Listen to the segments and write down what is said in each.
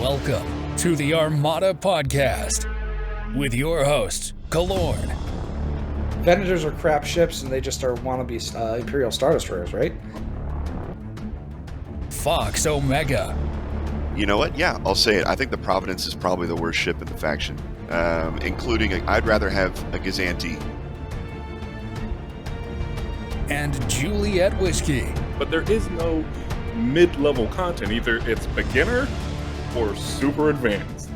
Welcome to the Armada Podcast with your host, Kalorn. Venators are crap ships, and they just are wannabe Imperial Star Destroyers, right? Fox Omega. You know what? Yeah, I'll say it. I think the Providence is probably the worst ship in the faction, including I'd rather have a Gazanti. And Juliet Whiskey. But there is no mid-level content. Either it's beginner or super advanced.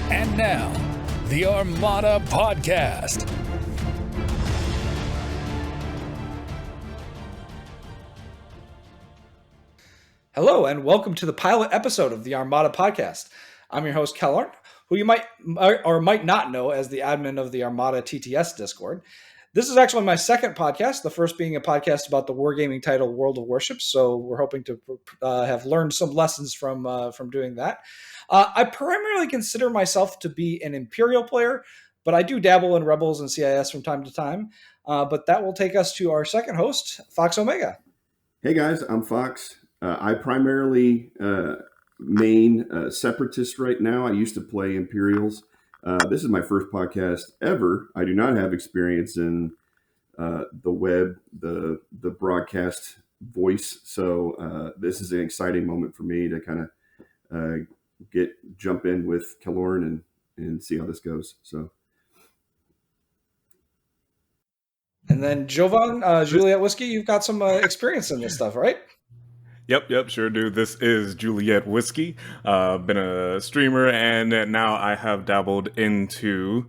And now, the Armada Podcast. Hello, and welcome to the pilot episode of the Armada Podcast. I'm your host, Kalorn, who you might or might not know as the admin of the Armada TTS Discord. This is actually my second podcast, the first being a podcast about the wargaming title World of Warships, so we're hoping to have learned some lessons from doing that. I primarily consider myself to be an Imperial player, but I do dabble in Rebels and CIS from time to time. But that will take us to our second host, Fox Omega. Hey guys, I'm Fox. I primarily main Separatist right now. I used to play Imperials. This is my first podcast ever. I do not have experience in the web, the broadcast voice. So this is an exciting moment for me to kind of jump in with Kalorn and see how this goes. So. And then Jovan, Juliet Whiskey, you've got some experience in this stuff, right? Yep, sure do. This is Juliet Whiskey. Been a streamer, and now I have dabbled into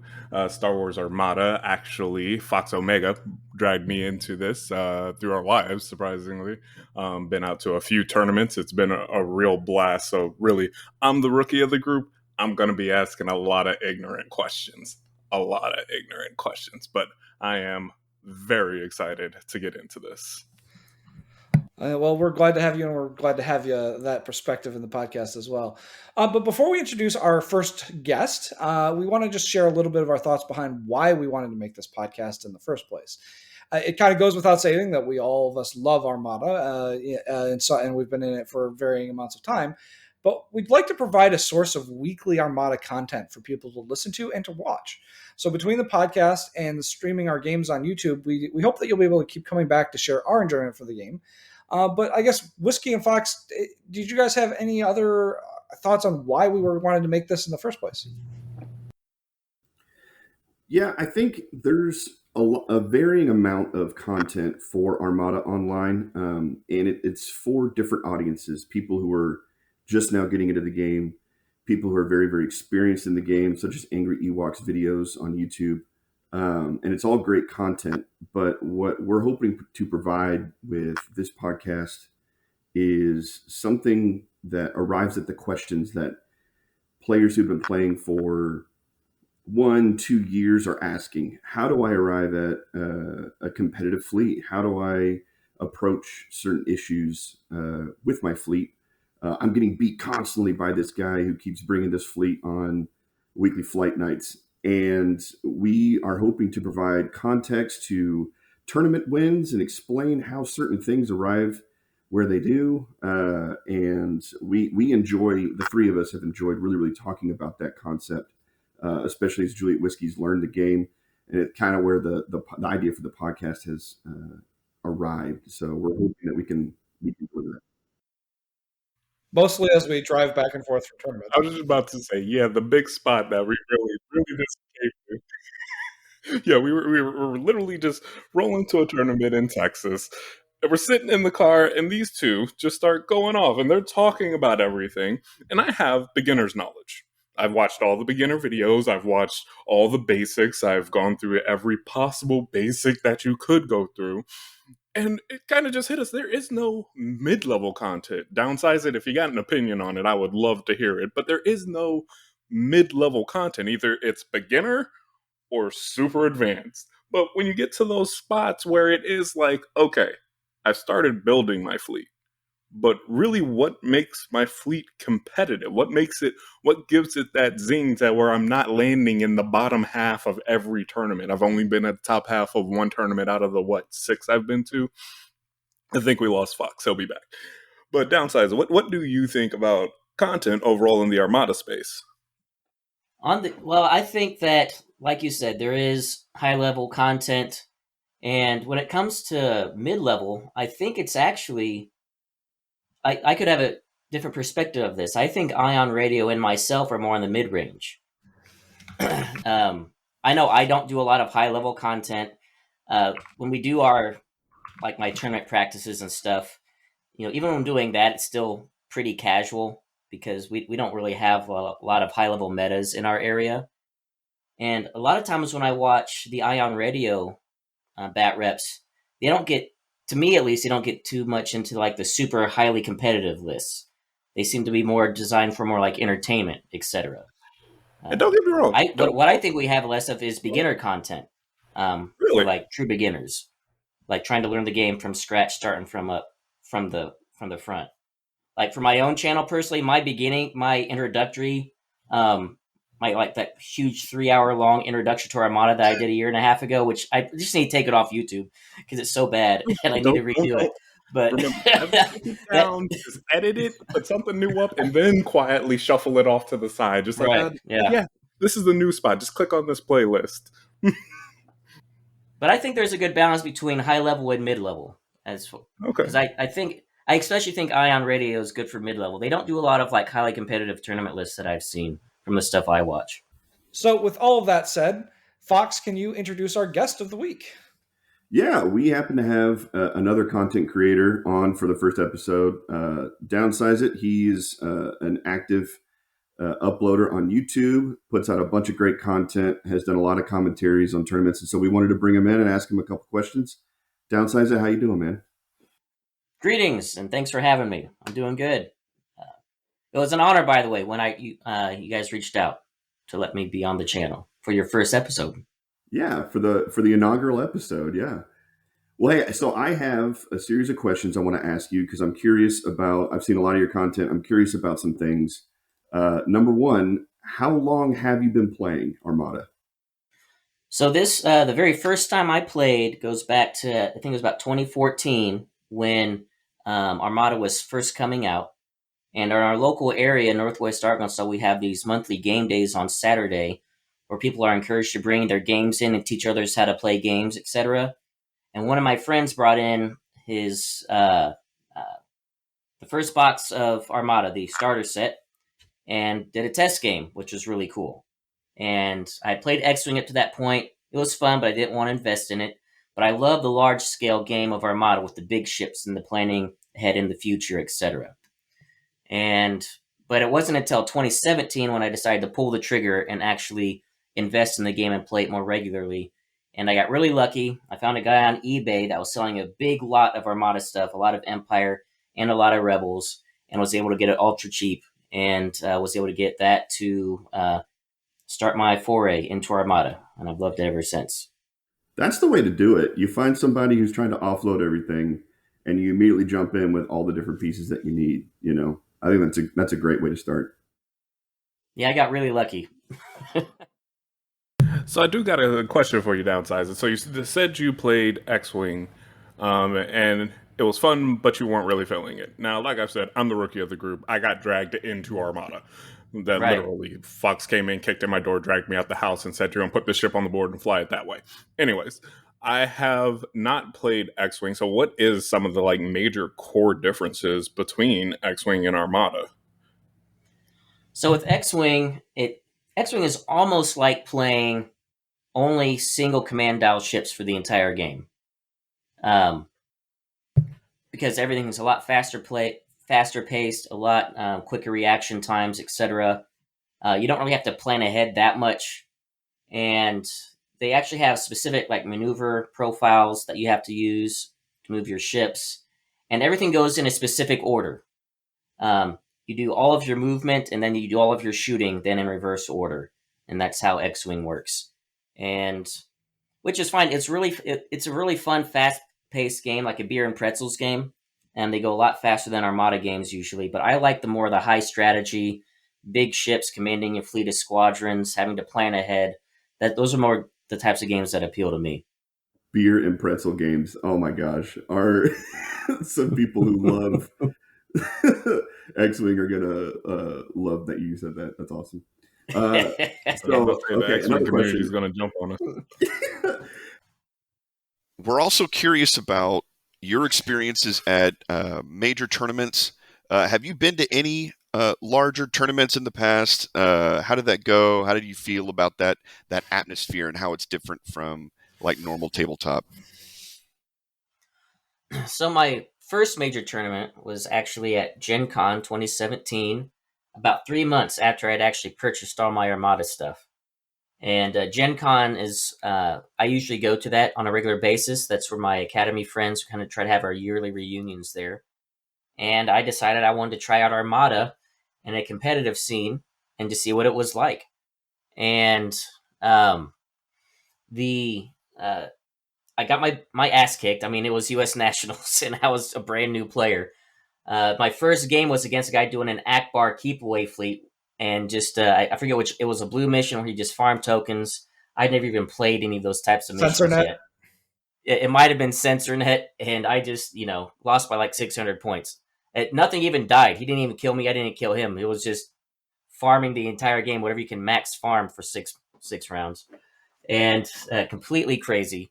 Star Wars Armada. Actually, Fox Omega dragged me into this through our lives, surprisingly. Been out to a few tournaments. It's been a real blast. So really, I'm the rookie of the group. I'm going to be asking a lot of ignorant questions. But I am very excited to get into this. Well, we're glad to have you, and we're glad to have you that perspective in the podcast as well. But before we introduce our first guest, we want to just share a little bit of our thoughts behind why we wanted to make this podcast in the first place. It kind of goes without saying that we all of us love Armada, and we've been in it for varying amounts of time. But we'd like to provide a source of weekly Armada content for people to listen to and to watch. So between the podcast and the streaming our games on YouTube, we hope that you'll be able to keep coming back to share our enjoyment for the game. But I guess Whiskey and Fox, did you guys have any other thoughts on why we wanted to make this in the first place? Yeah, I think there's a varying amount of content for Armada Online, and it's for different audiences, people who are just now getting into the game, people who are very, very experienced in the game, such as Angry Ewoks videos on YouTube. And it's all great content, but what we're hoping to provide with this podcast is something that arrives at the questions that players who've been playing for 1-2 years are asking. How do I arrive at a competitive fleet? How do I approach certain issues with my fleet? I'm getting beat constantly by this guy who keeps bringing this fleet on weekly flight nights. And we are hoping to provide context to tournament wins and explain how certain things arrive where they do. And we enjoy, the three of us have enjoyed really, really talking about that concept, especially as Juliet Whiskey's learned the game. And it's kind of where the idea for the podcast has arrived. So we're hoping that we can deliver that. Mostly as we drive back and forth from tournaments. I was just about to say, yeah, the big spot that we really just came to. Yeah, we were literally just rolling to a tournament in Texas. And we're sitting in the car, and these two just start going off, and they're talking about everything. And I have beginner's knowledge. I've watched all the beginner videos. I've watched all the basics. I've gone through every possible basic that you could go through. And it kind of just hit us. There is no mid-level content. Downsizeit, if you got an opinion on it, I would love to hear it. But there is no mid-level content. Either it's beginner or super advanced. But when you get to those spots where it is like, okay, I started building my fleet. But really, what makes my fleet competitive? What gives it that zing that where I'm not landing in the bottom half of every tournament? I've only been at the top half of one tournament out of the 6 I've been to. I think we lost Fox. He'll be back. But Downsizeit, what do you think about content overall in the Armada space? Well, I think that, like you said, there is high level content, and when it comes to mid level, I think it's actually I could have a different perspective of this. I think Ion Radio and myself are more in the mid range. I know I don't do a lot of high level content. When we do our my tournament practices and stuff, even when I'm doing that, it's still pretty casual because we don't really have a lot of high level metas in our area. And a lot of times when I watch the Ion Radio bat reps, they don't get, to me at least, they don't get too much into the super highly competitive lists. They seem to be more designed for more entertainment, etc. And don't get me wrong. What I think we have less of is beginner content Really? for true beginners, trying to learn the game from scratch, starting from the front. For my own channel personally, my introductory, that huge 3-hour long introduction to Armada that I did a year and a half ago, which I just need to take it off YouTube because it's so bad and I need to redo it. But down, just edit it, put something new up, and then quietly shuffle it off to the side. Just yeah, this is the new spot. Just click on this playlist. But I think there's a good balance between high level and mid level. Because I especially think Ion Radio is good for mid level. They don't do a lot of highly competitive tournament lists that I've seen from the stuff I watch. So with all of that said, Fox, can you introduce our guest of the week? Yeah, we happen to have another content creator on for the first episode. Downsizeit. He's an active uploader on YouTube, puts out a bunch of great content, has done a lot of commentaries on tournaments. And so we wanted to bring him in and ask him a couple questions. Downsizeit, how you doing, man? Greetings, and thanks for having me. I'm doing good. It was an honor, by the way, when you guys reached out to let me be on the channel for your first episode. Yeah, for the inaugural episode, yeah. Well, hey, so I have a series of questions I want to ask you because I'm curious about, I've seen a lot of your content. I'm curious about some things. Number one, how long have you been playing Armada? So this, the very first time I played goes back to, I think it was about 2014 when Armada was first coming out. And in our local area, Northwest Arkansas, we have these monthly game days on Saturday where people are encouraged to bring their games in and teach others how to play games, etc. And one of my friends brought in his the first box of Armada, the starter set, and did a test game, which was really cool. And I played X-Wing up to that point. It was fun, but I didn't want to invest in it. But I love the large-scale game of Armada with the big ships and the planning ahead in the future, etc. But it wasn't until 2017 when I decided to pull the trigger and actually invest in the game and play it more regularly. And I got really lucky. I found a guy on eBay that was selling a big lot of Armada stuff, a lot of Empire and a lot of Rebels, and was able to get it ultra cheap and was able to get that to start my foray into Armada. And I've loved it ever since. That's the way to do it. You find somebody who's trying to offload everything and you immediately jump in with all the different pieces that you need. I think that's a great way to start. Yeah, I got really lucky. So I do got a question for you, Downsizeit. So you said you played X-Wing, and it was fun, but you weren't really feeling it. Now, like I said, I'm the rookie of the group. I got dragged into Armada. Literally, Fox came in, kicked in my door, dragged me out the house, and said, "You're gonna put this ship on the board and fly it that way." Anyways, I have not played X-Wing. So what is some of the major core differences between X-Wing and Armada? So with X-Wing is almost like playing only single command dial ships for the entire game. Because everything is a lot faster paced, a lot quicker reaction times, etc. You don't really have to plan ahead that much. And they actually have specific maneuver profiles that you have to use to move your ships. And everything goes in a specific order. You do all of your movement, and then you do all of your shooting, then in reverse order. And that's how X-Wing works. And which is fine. It's a really fun, fast-paced game, like a beer and pretzels game. And they go a lot faster than Armada games usually. But I like the high strategy, big ships commanding a fleet of squadrons, having to plan ahead. Those are more the types of games that appeal to me. Beer and pretzel games. Oh my gosh. Are some people who love X-Wing are gonna love that you said that. That's awesome. The X-Men community is going to jump on us. We're also curious about your experiences at major tournaments. Have you been to any larger tournaments in the past? How did that go? How did you feel about that atmosphere and how it's different from like normal tabletop? So my first major tournament was actually at Gen Con 2017, about 3 months after I'd actually purchased all my Armada stuff. And Gen Con is, I usually go to that on a regular basis. That's where my Academy friends kind of try to have our yearly reunions there. And I decided I wanted to try out Armada in a competitive scene and to see what it was like. And I got my ass kicked. I mean, it was U.S. Nationals, and I was a brand new player. My first game was against a guy doing an Akbar keep away fleet, and just I forget which. It was a blue mission where he just farmed tokens. I'd never even played any of those types of missions yet. It might have been CensorNet, and I just lost by like 600 points. Nothing even died. He didn't even kill me. I didn't kill him. It was just farming the entire game, whatever you can max farm for six rounds, and completely crazy.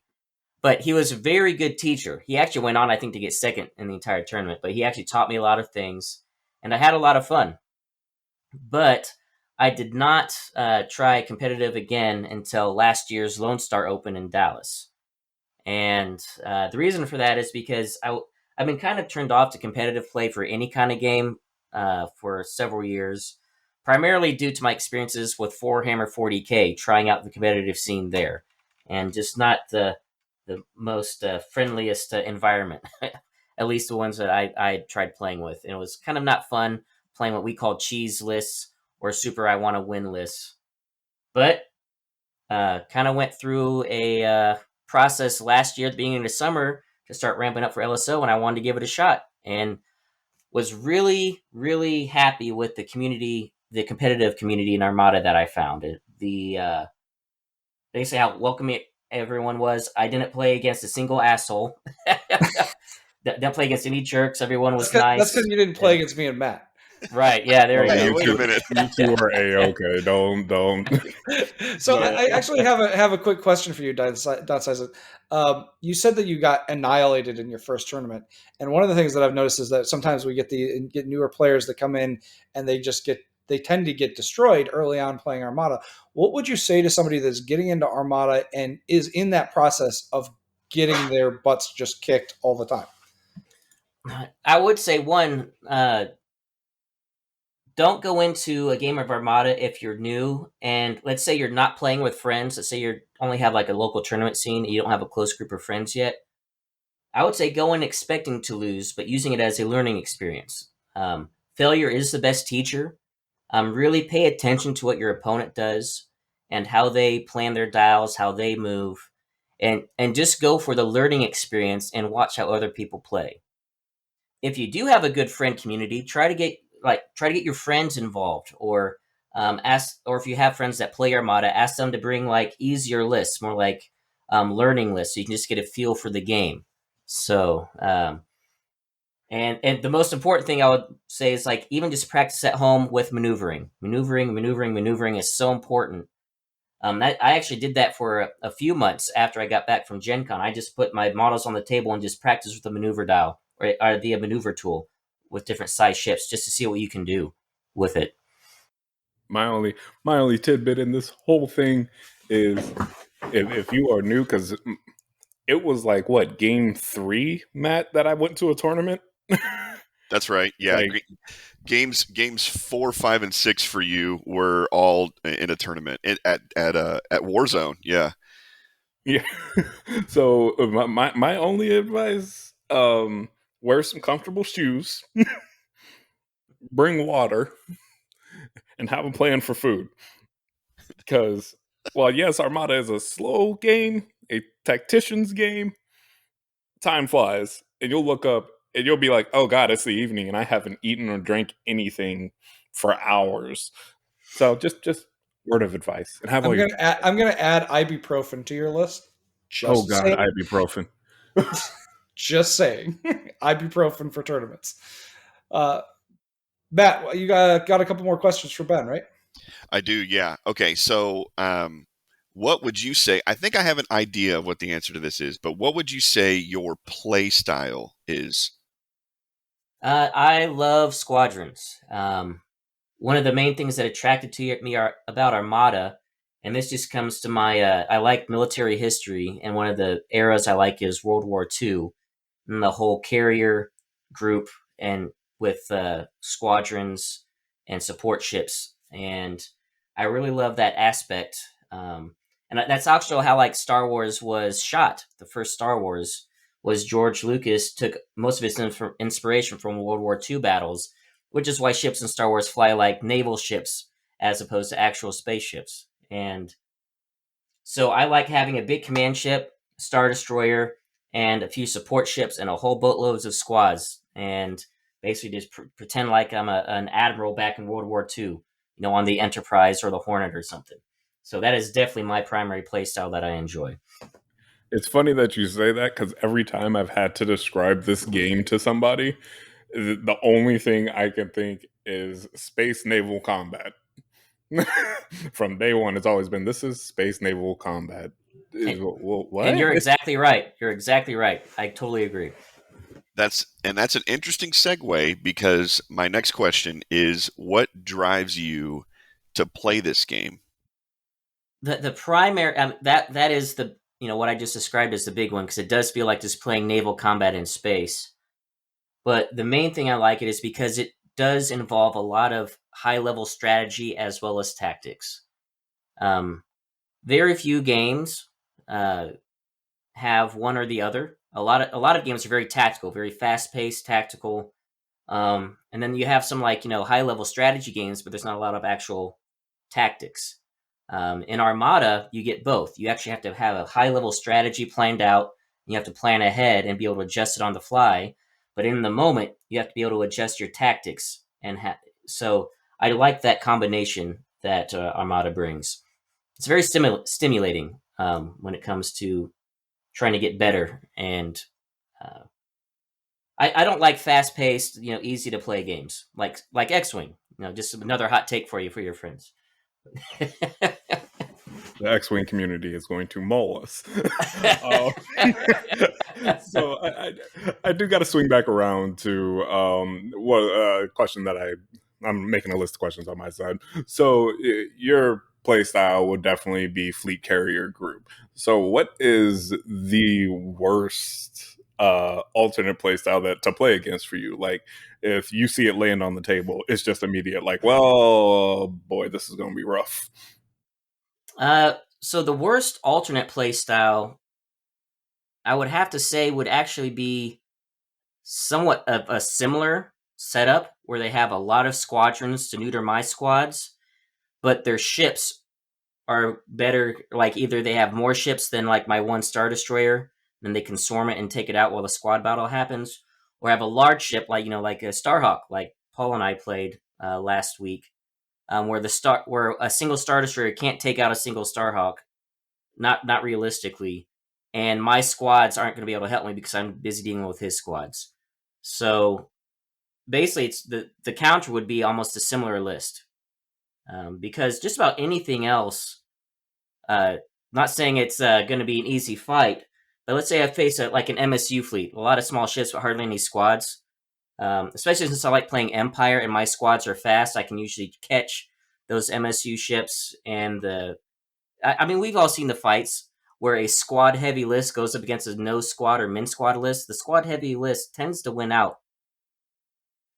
But he was a very good teacher. He actually went on, I think, to get second in the entire tournament. But he actually taught me a lot of things, and I had a lot of fun. But I did not try competitive again until last year's Lone Star Open in Dallas. And the reason for that is because I've been kind of turned off to competitive play for any kind of game for several years, primarily due to my experiences with Warhammer 40K, trying out the competitive scene there, and just not the most friendliest environment, at least the ones that I tried playing with. And it was kind of not fun playing what we call cheese lists or super I want to win lists. But kind of went through a process last year at the beginning of the summer to start ramping up for LSO, and I wanted to give it a shot, and was really, really happy with the community, the competitive community in Armada that I found. They say how welcoming everyone was. I didn't play against a single asshole. Didn't play against any jerks. Everyone was nice. That's because you didn't play against me and Matt. Right, yeah, there you go. Wait a minute. You two are A-okay. Don't. So I actually have a quick question for you, Downsizeit. You said that you got annihilated in your first tournament, and one of the things that I've noticed is that sometimes we get newer players that come in and they tend to get destroyed early on playing Armada. What would you say to somebody that's getting into Armada and is in that process of getting their butts just kicked all the time? I would say don't go into a game of Armada if you're new, and let's say you're not playing with friends. Let's say you only have like a local tournament scene and you don't have a close group of friends yet. I would say go in expecting to lose, but using it as a learning experience. Failure is the best teacher. Really pay attention to what your opponent does and how they plan their dials, how they move, and just go for the learning experience and watch how other people play. If you do have a good friend community, try to get your friends involved, or or if you have friends that play Armada, ask them to bring like easier lists, more like learning lists, so you can just get a feel for the game. So, and the most important thing I would say is like even just practice at home with maneuvering. Maneuvering is so important. I actually did that for a few months after I got back from Gen Con. I just put my models on the table and just practiced with the maneuver dial or the maneuver tool with different size ships just to see what you can do with it. My only tidbit in this whole thing is if you are new, because it was like what, game 3, Matt, that I went to a tournament. That's right. Yeah, like, games 4, 5, and 6 for you were all in a tournament at Warzone. Yeah. So my only advice: wear some comfortable shoes, bring water, and have a plan for food. Because while yes, Armada is a slow game, a tactician's game, time flies, and you'll look up and you'll be like, "Oh God, it's the evening, and I haven't eaten or drank anything for hours." So just word of advice. And I'm gonna add ibuprofen to your list. Oh God, ibuprofen. Just saying, ibuprofen for tournaments. Matt, you got a couple more questions for Ben, right? I do, yeah. Okay, so what would you say? I think I have an idea of what the answer to this is, but what would you say your play style is? I love squadrons. One of the main things that attracted to me about Armada, and this just comes to my, I like military history, and one of the eras I like is World War II, and the whole carrier group, and with squadrons and support ships, and I really love that aspect. And that's actually how like Star Wars was shot. The first Star Wars was George Lucas took most of his inspiration from World War II battles, which is why ships in Star Wars fly like naval ships as opposed to actual spaceships. And so I like having a big command ship, Star Destroyer, and a few support ships and a whole boatloads of squads. And basically just pretend like I'm an admiral back in World War II, on the Enterprise or the Hornet or something. So that is definitely my primary playstyle that I enjoy. It's funny that you say that because every time I've had to describe this game to somebody, the only thing I can think is space naval combat. From day one, it's always been, this is space naval combat. What? And you're exactly right. You're exactly right. I totally agree. That's an interesting segue, because my next question is, what drives you to play this game? The primary that is the what I just described as the big one, because it does feel like just playing naval combat in space. But the main thing I like it is because it does involve a lot of high level strategy as well as tactics. Very few games have one or the other. A lot of games are very tactical, very fast paced, tactical. And then you have some like high level strategy games, but there's not a lot of actual tactics. In Armada, you get both. You actually have to have a high level strategy planned out. You have to plan ahead and be able to adjust it on the fly. But in the moment, you have to be able to adjust your tactics. So I like that combination that Armada brings. It's very stimulating when it comes to trying to get better. And I don't like fast paced, easy to play games like X-Wing. Just another hot take for your friends. The X-Wing community is going to maul us. So I do got to swing back around to a question that I'm making a list of questions on my side. So your play style would definitely be fleet carrier group. So what is the worst alternate play style to play against for you? Like, if you see it land on the table, it's just immediate, like, well, boy, this is going to be rough. So the worst alternate play style, I would have to say, would actually be somewhat of a similar setup where they have a lot of squadrons to neuter my squads, but their ships are better. Like, either they have more ships than like my one Star Destroyer, then they can swarm it and take it out while the squad battle happens, or have a large ship like like a Starhawk, like Paul and I played last week. Where a single Star Destroyer can't take out a single Starhawk, not realistically, and my squads aren't going to be able to help me because I'm busy dealing with his squads. So basically, it's the counter would be almost a similar list, because just about anything else. Not saying it's going to be an easy fight, but let's say I face like an MSU fleet, a lot of small ships, but hardly any squads. Especially since I like playing Empire and my squads are fast, I can usually catch those MSU ships. And I mean, we've all seen the fights where a squad heavy list goes up against a no squad or min squad list. The squad heavy list tends to win out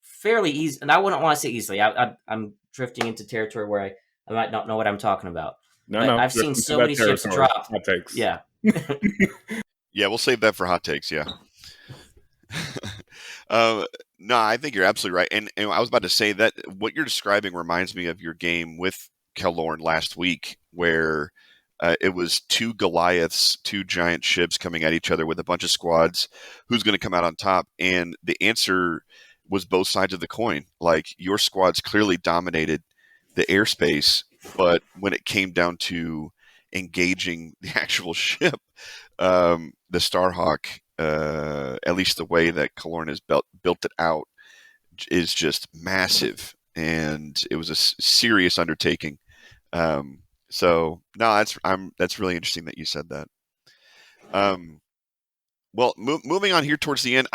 fairly easy, and I wouldn't want to say easily. I'm drifting into territory where I might not know what I'm talking about. No, I've seen so many ships drop. Hot takes. Yeah. Yeah, we'll save that for hot takes. Yeah. No, I think you're absolutely right. And I was about to say that what you're describing reminds me of your game with Kelorn last week, where it was two Goliaths, two giant ships coming at each other with a bunch of squads. Who's going to come out on top? And the answer was both sides of the coin. Like, your squads clearly dominated the airspace, but when it came down to engaging the actual ship, the Starhawk, at least the way that Kelorn has built it out, is just massive, and it was a serious undertaking. So no, that's really interesting that you said that. Well, moving on here towards the end,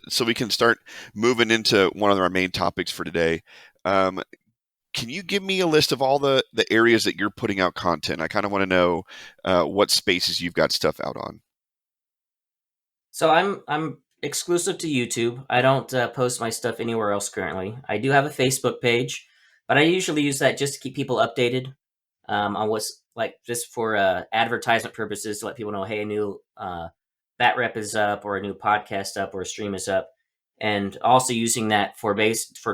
so we can start moving into one of our main topics for today. Can you give me a list of all the areas that you're putting out content? I kind of want to know what spaces you've got stuff out on. So I'm exclusive to YouTube. I don't post my stuff anywhere else currently. I do have a Facebook page, but I usually use that just to keep people updated on what's like, just for advertisement purposes, to let people know, hey, a new bat rep is up, or a new podcast up, or a stream is up, and also using that for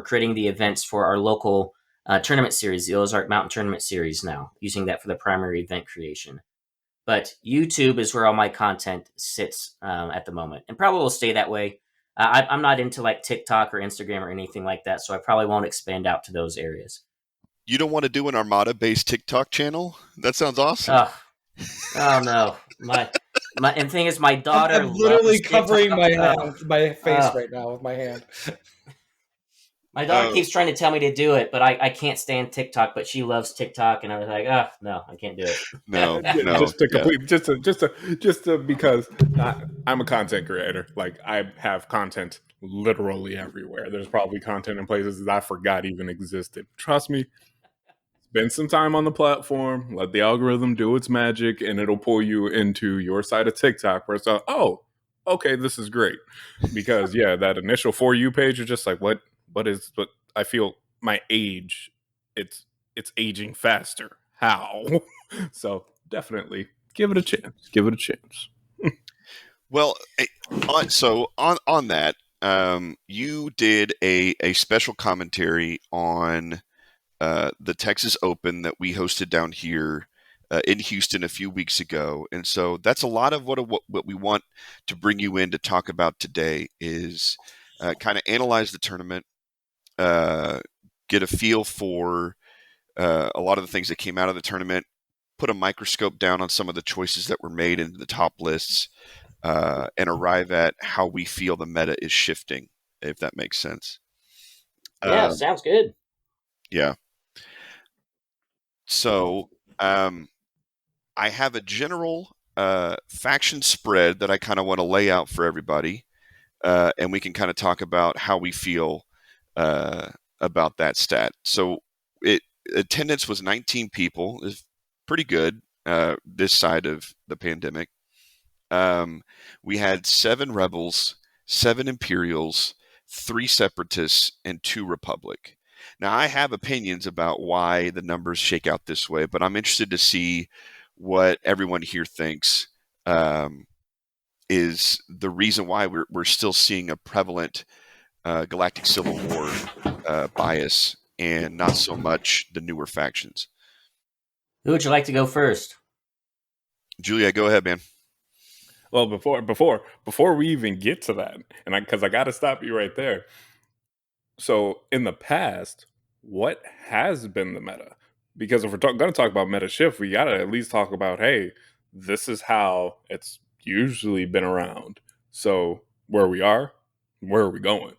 creating the events for our local tournament series, the Ozark Mountain Tournament Series. Now using that for the primary event creation. But YouTube is where all my content sits at the moment, and probably will stay that way. I'm not into like TikTok or Instagram or anything like that, so I probably won't expand out to those areas. You don't want to do an Armada-based TikTok channel? That sounds awesome. Oh no, and the thing is, my daughter. I'm literally loves covering TikTok. my face right now with my hand. My daughter keeps trying to tell me to do it, but I can't stand TikTok. But she loves TikTok, and I was like, no, I can't do it. No. Just to because I'm a content creator. Like, I have content literally everywhere. There's probably content in places that I forgot even existed. Trust me. Spend some time on the platform. Let the algorithm do its magic, and it'll pull you into your side of TikTok where it's like, oh, okay, this is great. Because that initial For You page is just like, what I feel my age, it's aging faster. How? So definitely give it a chance. Well, on that, you did a special commentary on the Texas Open that we hosted down here in Houston a few weeks ago, and so that's a lot of what we want to bring you in to talk about today is kind of analyze the tournament, get a feel for a lot of the things that came out of the tournament, put a microscope down on some of the choices that were made in the top lists, and arrive at how we feel the meta is shifting, if that makes sense. Yeah, sounds good. Yeah. So I have a general faction spread that I kind of want to lay out for everybody, and we can kind of talk about how we feel about that stat. So attendance was 19 people. Is pretty good this side of the pandemic. We had 7 rebels, 7 Imperials, 3 separatists, and 2 Republic. Now, I have opinions about why the numbers shake out this way, but I'm interested to see what everyone here thinks is the reason why we're still seeing a prevalent Galactic Civil War bias and not so much the newer factions. Who would you like to go first? Julia, go ahead, man. Well, before we even get to that, and because I got to stop you right there. So in the past, what has been the meta? Because if we're going to talk about meta shift, we got to at least talk about, hey, this is how it's usually been around. So where we are we going?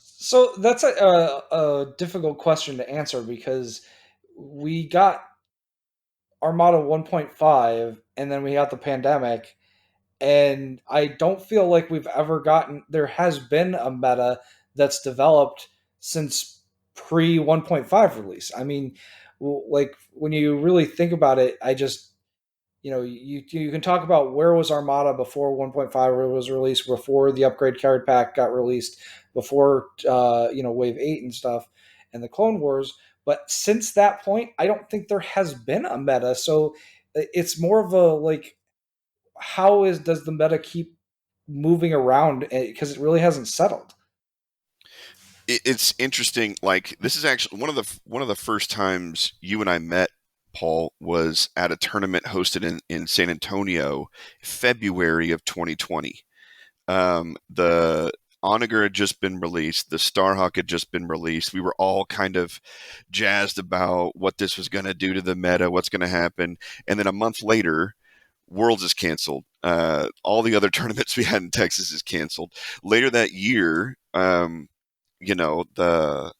So that's a difficult question to answer because we got Armada 1.5 and then we got the pandemic, and I don't feel like there has been a meta that's developed since pre 1.5 release. I mean, like when you really think about it, you can talk about where was Armada before 1.5 was released, before the upgrade card pack got released, before Wave 8 and stuff, and the Clone Wars. But since that point, I don't think there has been a meta. So it's more of a like, does the meta keep moving around, because it really hasn't settled. It's interesting. Like, this is actually one of the first times you and I met, Paul, was at a tournament hosted in San Antonio, February of 2020. The Onager had just been released. The Starhawk had just been released. We were all kind of jazzed about what this was going to do to the meta, what's going to happen. And then a month later, Worlds is canceled. All the other tournaments we had in Texas is canceled. Later that year, the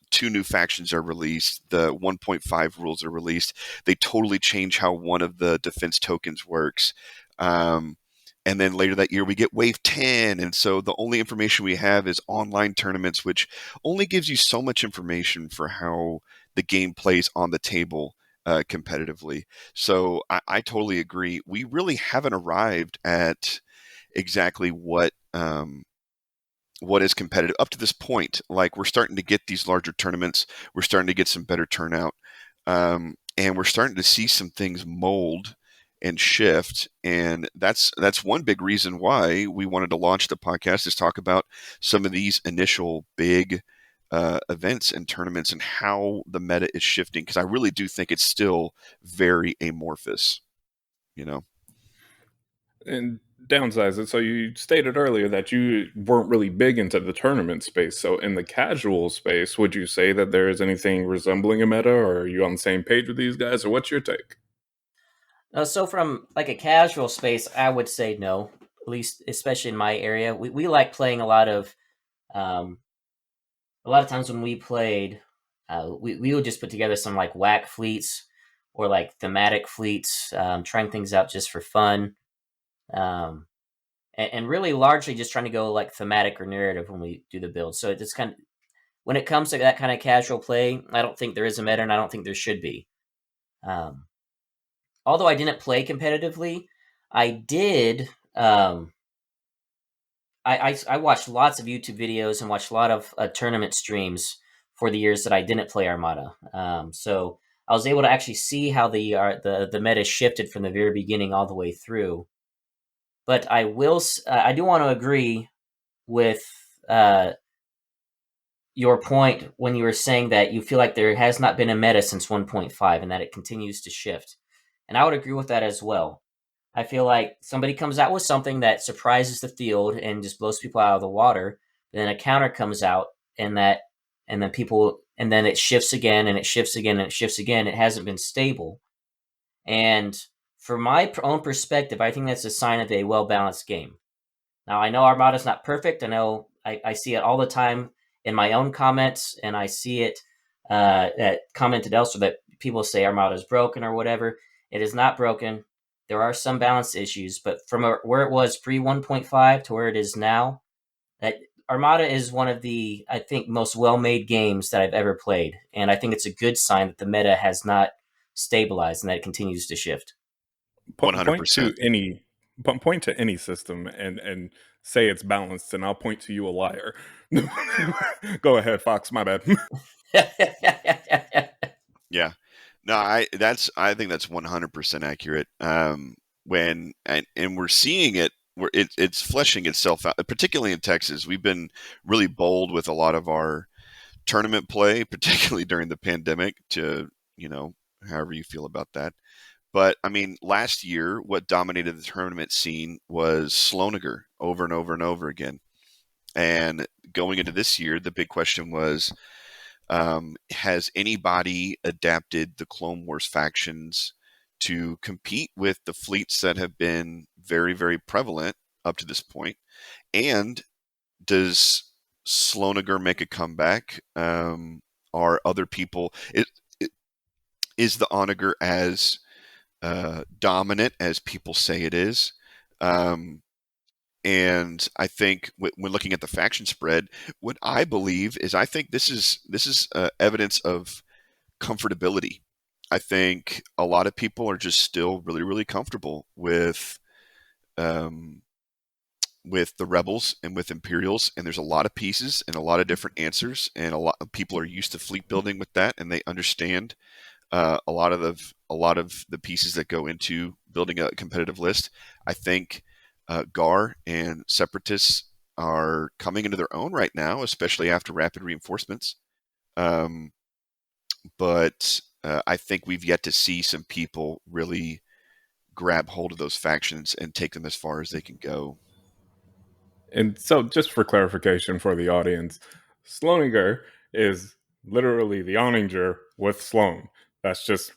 2 new factions are released, the 1.5 rules are released. They totally change how one of the defense tokens works. And then later that year, we get Wave 10. And so the only information we have is online tournaments, which only gives you so much information for how the game plays on the table competitively. So I totally agree. We really haven't arrived at exactly what is competitive up to this point. Like, we're starting to get these larger tournaments. We're starting to get some better turnout. And we're starting to see some things mold and shift. And that's one big reason why we wanted to launch the podcast, is talk about some of these initial big events and tournaments and how the meta is shifting. Because I really do think it's still very amorphous, And Downsizeit. So you stated earlier that you weren't really big into the tournament space. So in the casual space, would you say that there is anything resembling a meta, or are you on the same page with these guys, or what's your take? So from like a casual space, I would say no. At least, especially in my area, we like playing a lot of times when we played, we would just put together some like whack fleets or like thematic fleets, trying things out just for fun. And really largely just trying to go like thematic or narrative when we do the build. So it just kind of, when it comes to that kind of casual play, I don't think there is a meta, and I don't think there should be. Although I didn't play competitively, I did. I watched lots of YouTube videos and watched a lot of tournament streams for the years that I didn't play Armada. So I was able to actually see how the meta shifted from the very beginning all the way through. But I do want to agree with your point when you were saying that you feel like there has not been a meta since 1.5 and that it continues to shift. And I would agree with that as well. I feel like somebody comes out with something that surprises the field and just blows people out of the water. Then a counter comes out, and then it shifts again, and it shifts again, and it shifts again. It hasn't been stable. And from my own perspective, I think that's a sign of a well-balanced game. Now, I know Armada's not perfect. I know I see it all the time in my own comments, and I see it commented elsewhere that people say Armada's broken or whatever. It is not broken. There are some balance issues, but from where it was pre 1.5 to where it is now, that Armada is one of the, I think, most well-made games that I've ever played. And I think it's a good sign that the meta has not stabilized and that it continues to shift. 100%. Point to any system and say it's balanced, and I'll point to you a liar. Go ahead, Fox. My bad. Yeah. No, I think that's 100% accurate. When we're seeing it, it's fleshing itself out, particularly in Texas. We've been really bold with a lot of our tournament play, particularly during the pandemic, to, however you feel about that. But I mean, last year, what dominated the tournament scene was Sloaniger over and over and over again. And going into this year, the big question was, has anybody adapted the Clone Wars factions to compete with the fleets that have been very, very prevalent up to this point? And does Sloaniger make a comeback? Are other people... Is the Onager as dominant as people say it is? And I think when looking at the faction spread, what I believe is, I think this is evidence of comfortability. I think a lot of people are just still really, really comfortable with the Rebels and with Imperials, and there's a lot of pieces and a lot of different answers, and a lot of people are used to fleet building with that, and they understand a lot of the pieces that go into building a competitive list. I think Gar and Separatists are coming into their own right now, especially after rapid reinforcements. But I think we've yet to see some people really grab hold of those factions and take them as far as they can go. And so, just for clarification for the audience, Sloaniger is literally the Oninger with Sloan. That's just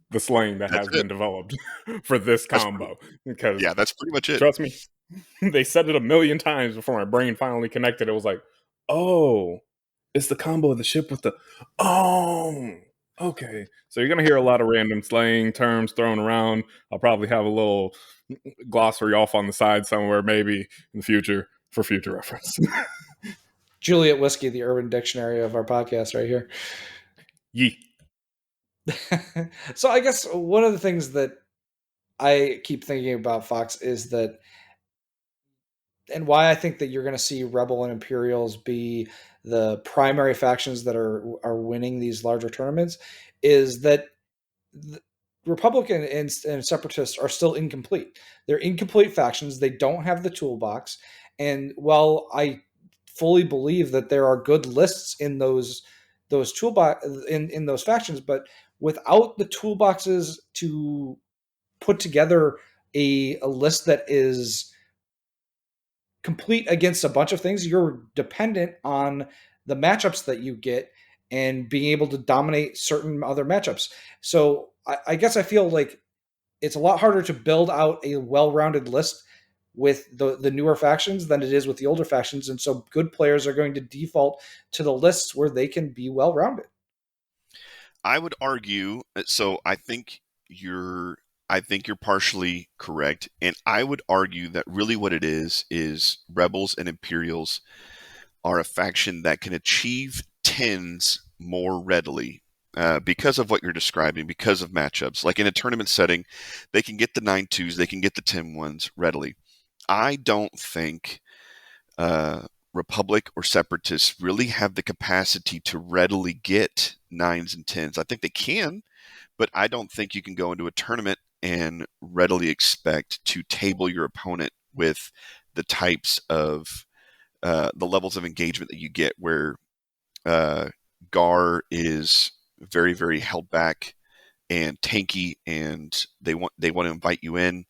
the slang that has been developed for this combo. Because that's pretty much it. Trust me, they said it a million times before my brain finally connected. It was like, oh, It's the combo of the ship with the okay. So you're gonna hear a lot of random slang terms thrown around. I'll probably have a little glossary off on the side somewhere, maybe in the future for future reference. Juliet Whiskey, the Urban Dictionary of our podcast, right here. Yee. So I guess one of the things that I keep thinking about, Fox, is that, and why I think that you're going to see Rebel and Imperials be the primary factions that are winning these larger tournaments, is that the Republican and Separatists are still incomplete. They're incomplete factions. They don't have the toolbox. And while I fully believe that there are good lists in those toolbox in those factions, but without the toolboxes to put together a list that is complete against a bunch of things, you're dependent on the matchups that you get and being able to dominate certain other matchups. So I guess I feel like it's a lot harder to build out a well-rounded list with the newer factions than it is with the older factions. And so good players are going to default to the lists where they can be well-rounded. I would argue, so I think you're partially correct, and I would argue that really what it is Rebels and Imperials are a faction that can achieve tens more readily because of what you're describing, because of matchups. Like in a tournament setting, they can get the 9-2s, they can get the 10-1s readily. I don't think Republic or Separatists really have the capacity to readily get 9s and 10s. I think they can, but I don't think you can go into a tournament and readily expect to table your opponent with the types of the levels of engagement that you get, where Gar is very, very held back and tanky, and they want to invite you in,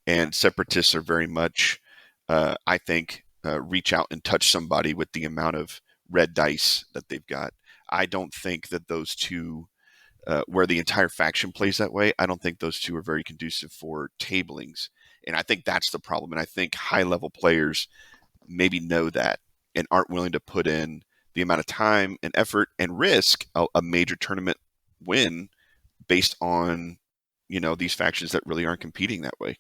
and Separatists are very much, I think, reach out and touch somebody with the amount of red dice that they've got. I don't think that those two, where the entire faction plays that way, I don't think those two are very conducive for tablings. And I think that's the problem. And I think high-level players maybe know that and aren't willing to put in the amount of time and effort and risk a major tournament win based on, these factions that really aren't competing that way.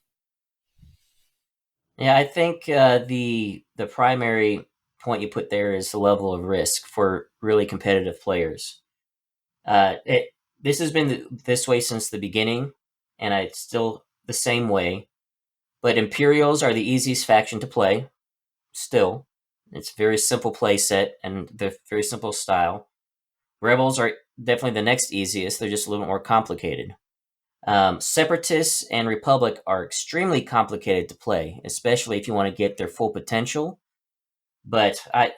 Yeah, I think the primary point you put there is the level of risk for really competitive players. This has been this way since the beginning, and it's still the same way. But Imperials are the easiest faction to play. Still, it's a very simple play set and they're very simple style. Rebels are definitely the next easiest. They're just a little bit more complicated. Separatists and Republic are extremely complicated to play, especially if you want to get their full potential. But I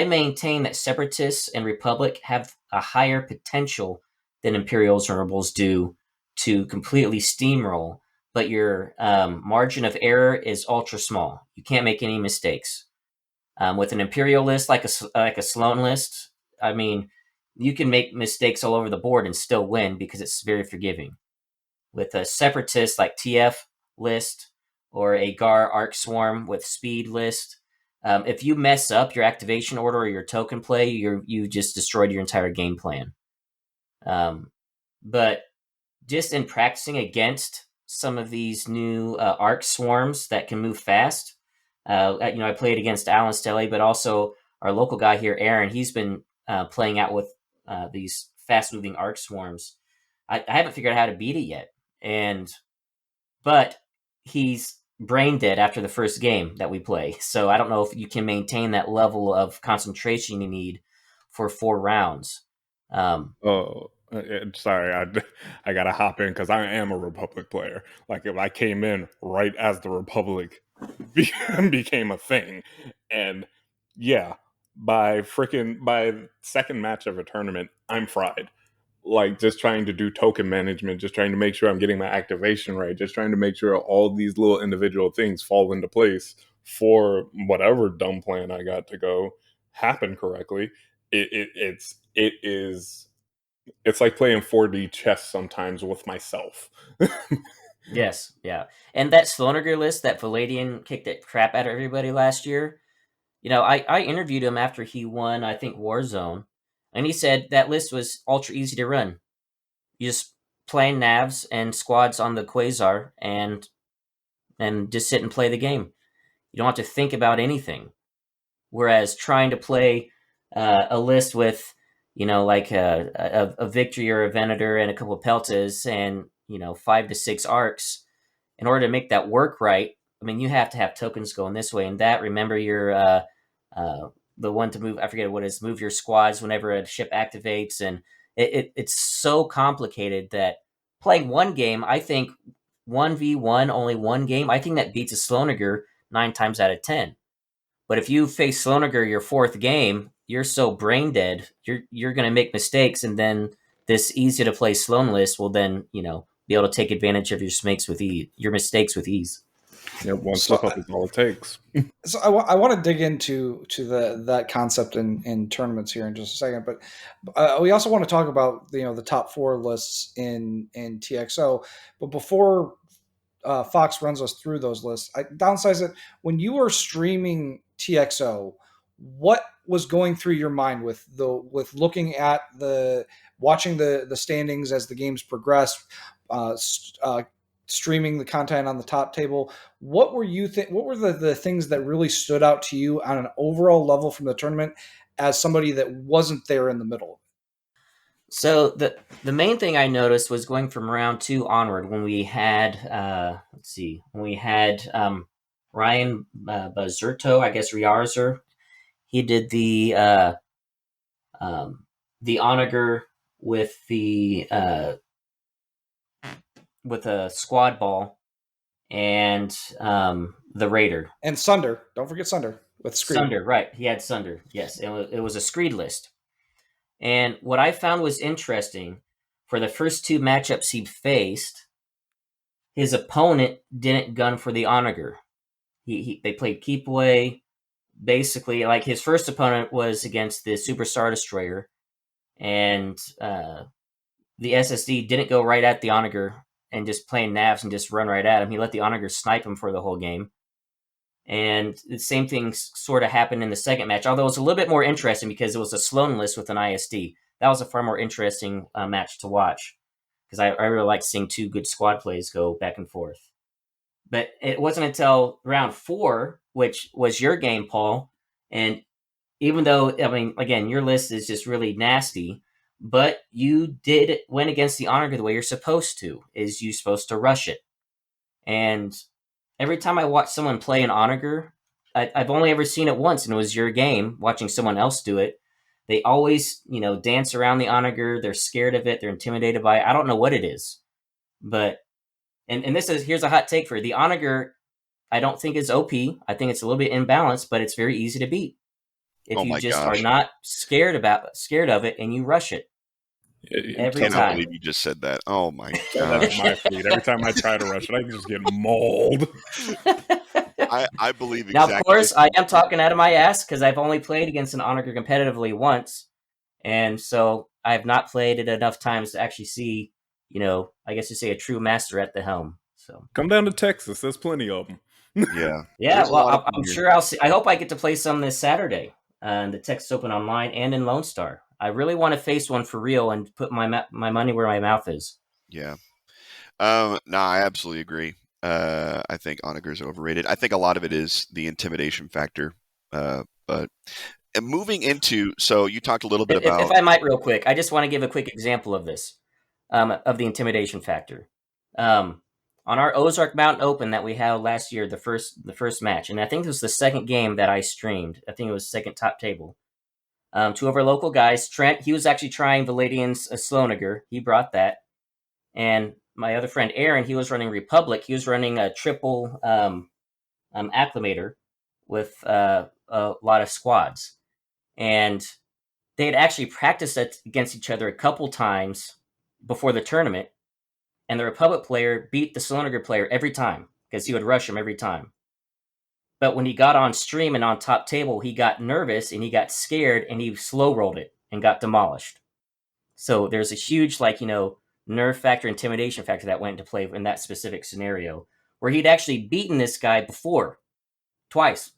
maintain that Separatists and Republic have a higher potential than Imperials and Rebels do to completely steamroll. But your margin of error is ultra small. You can't make any mistakes. With an Imperial list like a Sloan list, I mean, you can make mistakes all over the board and still win because it's very forgiving. With a Separatist like TF list or a Gar Arc Swarm with speed list, if you mess up your activation order or your token play, you just destroyed your entire game plan. But just in practicing against some of these new Arc Swarms that can move fast, I played against Alan Stelly, but also our local guy here, Aaron. He's been playing out with these fast-moving Arc Swarms. I haven't figured out how to beat it yet, but he's brain dead after the first game that we play. So I don't know if you can maintain that level of concentration you need for 4 rounds. Sorry, I gotta hop in because I am a Republic player. Like, if I came in right as the Republic became a thing, and yeah, by second match of a tournament, I'm fried. Like, just trying to do token management, just trying to make sure I'm getting my activation right, just trying to make sure all these little individual things fall into place for whatever dumb plan I got to go happen correctly. It's like playing 4D chess sometimes with myself. Yes, yeah. And that Sloaner list that Palladian kicked the crap out of everybody last year, I interviewed him after he won, I think, Warzone, and he said that list was ultra easy to run. You just play navs and squads on the Quasar and just sit and play the game. You don't have to think about anything. Whereas trying to play a list with, like a Victory or a Venator and a couple of Peltas and, 5 to 6 arcs, in order to make that work right, I mean, you have to have tokens going this way and that. Remember your the one to move, I forget what it is, move your squads whenever a ship activates. And it's so complicated that playing one game, I think 1v1, only one game, I think that beats a Sloaniger 9 times out of 10. But if you face Sloaniger your 4th game, you're so brain dead, you're going to make mistakes, and then this easy to play Sloan list will then, be able to take advantage of your mistakes with ease. Yeah, one slip up is all it takes. So I want to dig into that concept in tournaments here in just a second, but we also want to talk about the top 4 lists in TXO. But before Fox runs us through those lists, Downsizeit, when you were streaming TXO, what was going through your mind with looking at watching the standings as the games progressed, streaming the content on the top table? What were what were the things that really stood out to you on an overall level from the tournament as somebody that wasn't there in the middle? So the main thing I noticed was going from round 2 onward when we had Ryan Bazerto, I guess Riarzer. He did the onager with a squad ball and the Raider. And Sunder. Don't forget Sunder with Screed. Sunder, right. He had Sunder, yes. It was a Screed list. And what I found was interesting, for the first 2 matchups he faced, his opponent didn't gun for the onager. They played keep away. Basically, like, his first opponent was against the Super Star Destroyer, and the SSD didn't go right at the onager and just playing navs and just run right at him. He let the onager snipe him for the whole game. And the same thing sort of happened in the second match, although it was a little bit more interesting because it was a Sloan list with an ISD. That was a far more interesting match to watch, because I really like seeing 2 good squad plays go back and forth. But it wasn't until round 4, which was your game, Paul, and even though, I mean, again, your list is just really nasty, but you did win against the onager the way you're supposed to, is you're supposed to rush it. And every time I watch someone play an onager, I've only ever seen it once, and it was your game, watching someone else do it. They always, dance around the onager. They're scared of it. They're intimidated by it. I don't know what it is. But, and here's a hot take for you. The onager, I don't think is OP. I think it's a little bit imbalanced, but it's very easy to beat if you just are not scared of it and you rush it. Every time. I cannot believe you just said that. Oh my gosh. That's my fleet. Every time I try to rush it, I just get mauled. I believe exactly. Now, of course, I am talking out of my ass because I've only played against an onager competitively once. And so I have not played it enough times to actually see, I guess you say, a true master at the helm. So come down to Texas. There's plenty of them. Yeah. Yeah, well, I'm sure I'll see. I hope I get to play some this Saturday in the Texas Open Online and in Lone Star. I really want to face one for real and put my money where my mouth is. Yeah. No, I absolutely agree. I think onagers are overrated. I think a lot of it is the intimidation factor. But moving into, so you talked a little bit about. If I might, real quick, I just want to give a quick example of this, of the intimidation factor. On our Ozark Mountain Open that we had last year, the first match, and I think it was the second game that I streamed. I think it was second top table. 2 of our local guys, Trent, he was actually trying Valadian's Sloaniger. He brought that. And my other friend, Aaron, he was running Republic. He was running a triple acclimator with a lot of squads. And they had actually practiced against each other a couple times before the tournament. And the Republic player beat the Sloaniger player every time because he would rush him every time. But when he got on stream and on top table, he got nervous and he got scared and he slow rolled it and got demolished. So there's a huge, nerve factor, intimidation factor that went into play in that specific scenario, where he'd actually beaten this guy before, twice.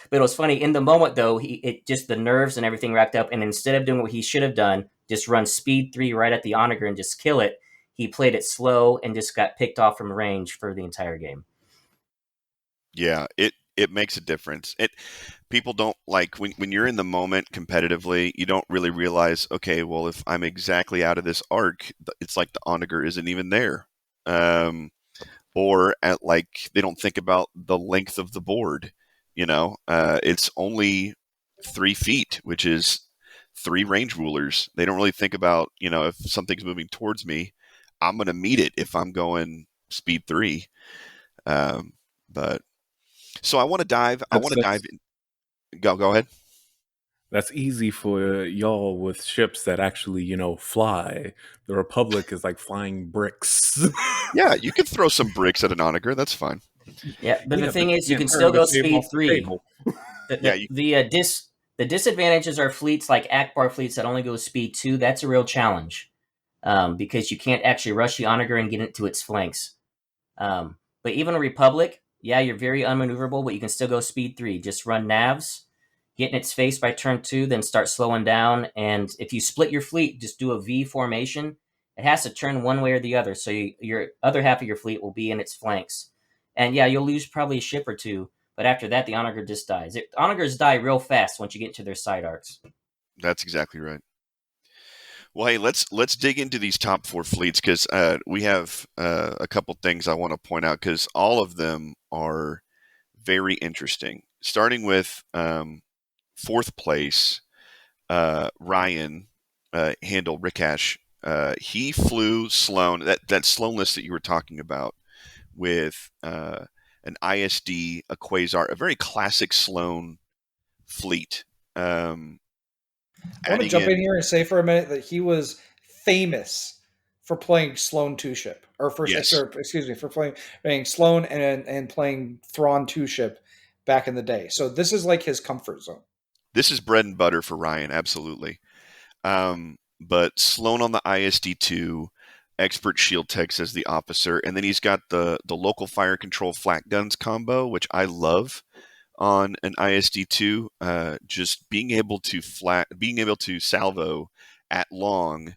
But it was funny in the moment though. It just the nerves and everything wrapped up, and instead of doing what he should have done, just run speed 3 right at the onager and just kill it. He played it slow and just got picked off from range for the entire game. Yeah, it makes a difference. People don't like when you're in the moment competitively, you don't really realize, okay, well, if I'm exactly out of this arc, it's like the onager isn't even there. Or at like they don't think about the length of the board. It's only 3 feet, which is 3 range rulers. They don't really think about, if something's moving towards me, I'm going to meet it if I'm going speed 3. But so I want to dive. I want to dive in. Go ahead. That's easy for y'all with ships that actually, fly. The Republic is like flying bricks. Yeah, you can throw some bricks at an onager. That's fine. Yeah, but the thing is, you can turn still the go table speed off the 3. table. The disadvantages are fleets like Akbar fleets that only go speed 2. That's a real challenge because you can't actually rush the onager and get it to its flanks. But even a Republic, yeah, you're very unmaneuverable, but you can still go speed 3. Just run navs, get in its face by turn 2, then start slowing down. And if you split your fleet, just do a V formation. It has to turn one way or the other, so your other half of your fleet will be in its flanks. And yeah, you'll lose probably a ship or two, but after that, the onager just dies. Onagers die real fast once you get to their side arcs. That's exactly right. Well, hey, let's dig into these top 4 fleets because we have a couple things I want to point out because all of them are very interesting. Starting with 4th place, Ryan Handel Rikash. He flew Sloan, that Sloan list that you were talking about with an ISD, a Quasar, a very classic Sloan fleet. I want to jump in here and say for a minute that he was famous for playing Sloan 2 ship, or for playing Sloan and playing Thrawn 2 ship back in the day. So this is like his comfort zone. This is bread and butter for Ryan, absolutely. But Sloan on the ISD2, expert shield techs as the officer, and then he's got the local fire control flak guns combo, which I love on an ISD2. Just being able to salvo at long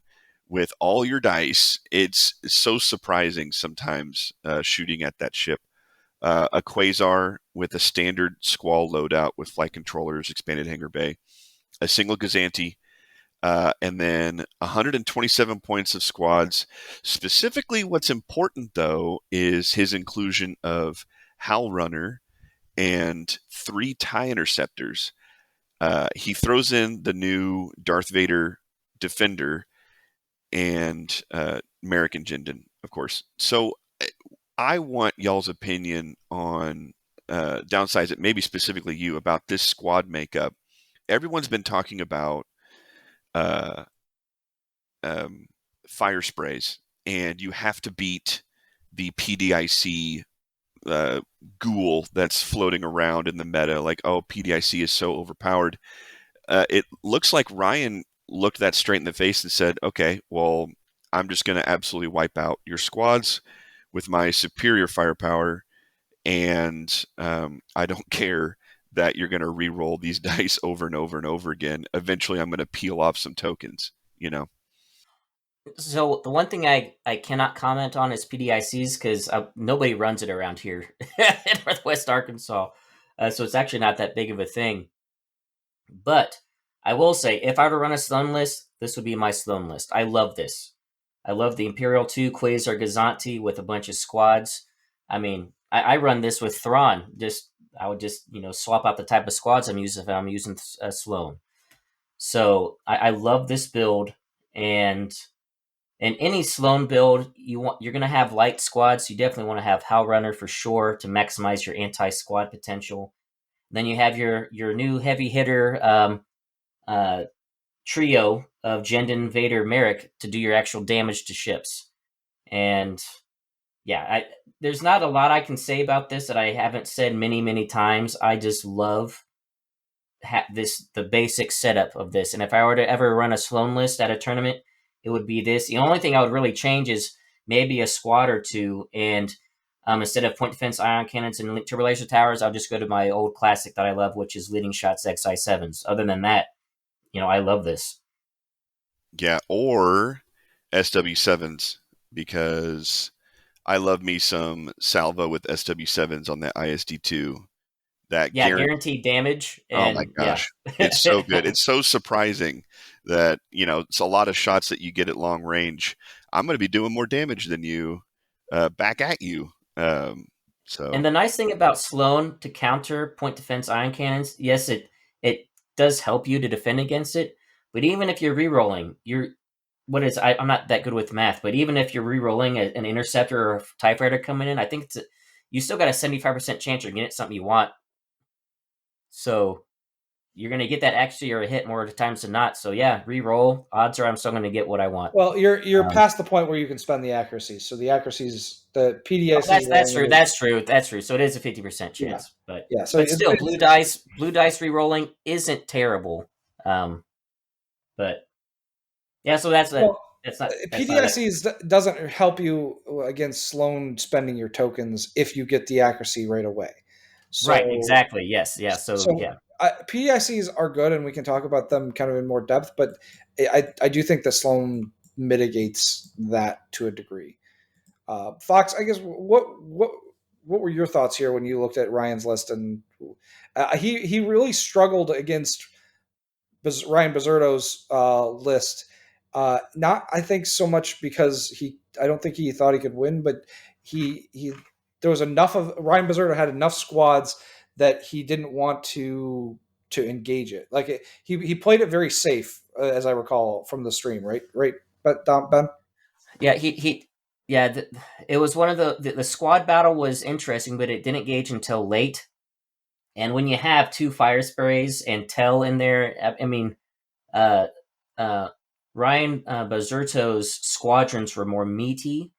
with all your dice, it's so surprising sometimes shooting at that ship. A Quasar with a standard Squall loadout with flight controllers, expanded hangar bay, a single Gazanti, and then 127 points of squads. Specifically, what's important, though, is his inclusion of Howl Runner and 3 TIE interceptors. He throws in the new Darth Vader Defender and American Jindin, of course. So I want y'all's opinion on Downsizeit, maybe specifically you, about this squad makeup. Everyone's been talking about fire sprays, and you have to beat the PDIC ghoul that's floating around in the meta. Like, oh, PDIC is so overpowered. It looks like Ryan looked that straight in the face and said, okay, well, I'm just going to absolutely wipe out your squads with my superior firepower, and I don't care that you're going to re-roll these dice over and over and over again. Eventually, I'm going to peel off some tokens, So the one thing I cannot comment on is PDICs because nobody runs it around here in Northwest Arkansas. So it's actually not that big of a thing. But I will say, if I were to run a Sloan list, this would be my Sloan list. I love this. I love the Imperial 2 Quasar Gazanti with a bunch of squads. I mean, I run this with Thrawn. I would just swap out the type of squads I'm using if I'm using Sloan. So I love this build, and in any Sloan build, you're going to have light squads. You definitely want to have Howl Runner for sure to maximize your anti-squad potential. Then you have your new heavy hitter trio of Jendon, Vader, Merrick to do your actual damage to ships. And yeah, there's not a lot I can say about this that I haven't said many, many times. I just love the basic setup of this. And if I were to ever run a Sloan list at a tournament, it would be this. The only thing I would really change is maybe a squad or two, and Instead of point defense, ion cannons, and turbo laser towers, I'll just go to my old classic that I love, which is leading shots XI7s. Other than that, I love this. Yeah, or SW7s, because I love me some salvo with SW7s on that ISD2. That Guaranteed damage. Oh my And gosh. It's so good. It's so surprising that, it's a lot of shots that you get at long range. I'm going to be doing more damage than you back at you. And the nice thing about Sloan to counter point defense ion cannons, yes, it does help you to defend against it. But even if you're rerolling, I'm not that good with math, but even if you're rerolling an interceptor or a TIE fighter coming in, I think you still got a 75% chance you're getting something you want. So you're going to get that accuracy or a hit more times than not. So yeah, re-roll. Odds are I'm still going to get what I want. Well, you're past the point where you can spend the accuracies. So the accuracies, the PDIC. That's true. That's true. So it is a 50% chance. But still, blue dice re-rolling isn't terrible. But yeah, so that's not. PDICs doesn't help you against Sloan spending your tokens if you get the accuracy right away. So, right, exactly. Yes, yeah. So yeah. PDICs are good, and we can talk about them kind of in more depth, but I do think that Sloan mitigates that to a degree. Fox, I guess, what were your thoughts here when you looked at Ryan's list? And he really struggled against Ryan Bizzardo's list. Not, I think, so much because I don't think he thought he could win, but there was enough of Ryan Bizzardo had enough squads that he didn't want to engage it. Like he played it very safe, as I recall from the stream, right? But Ben. Yeah, it was one of the squad battle was interesting, but it didn't engage until late. And when you have 2 fire sprays and Tell in there, I mean, Ryan Bizzardo's squadrons were more meaty,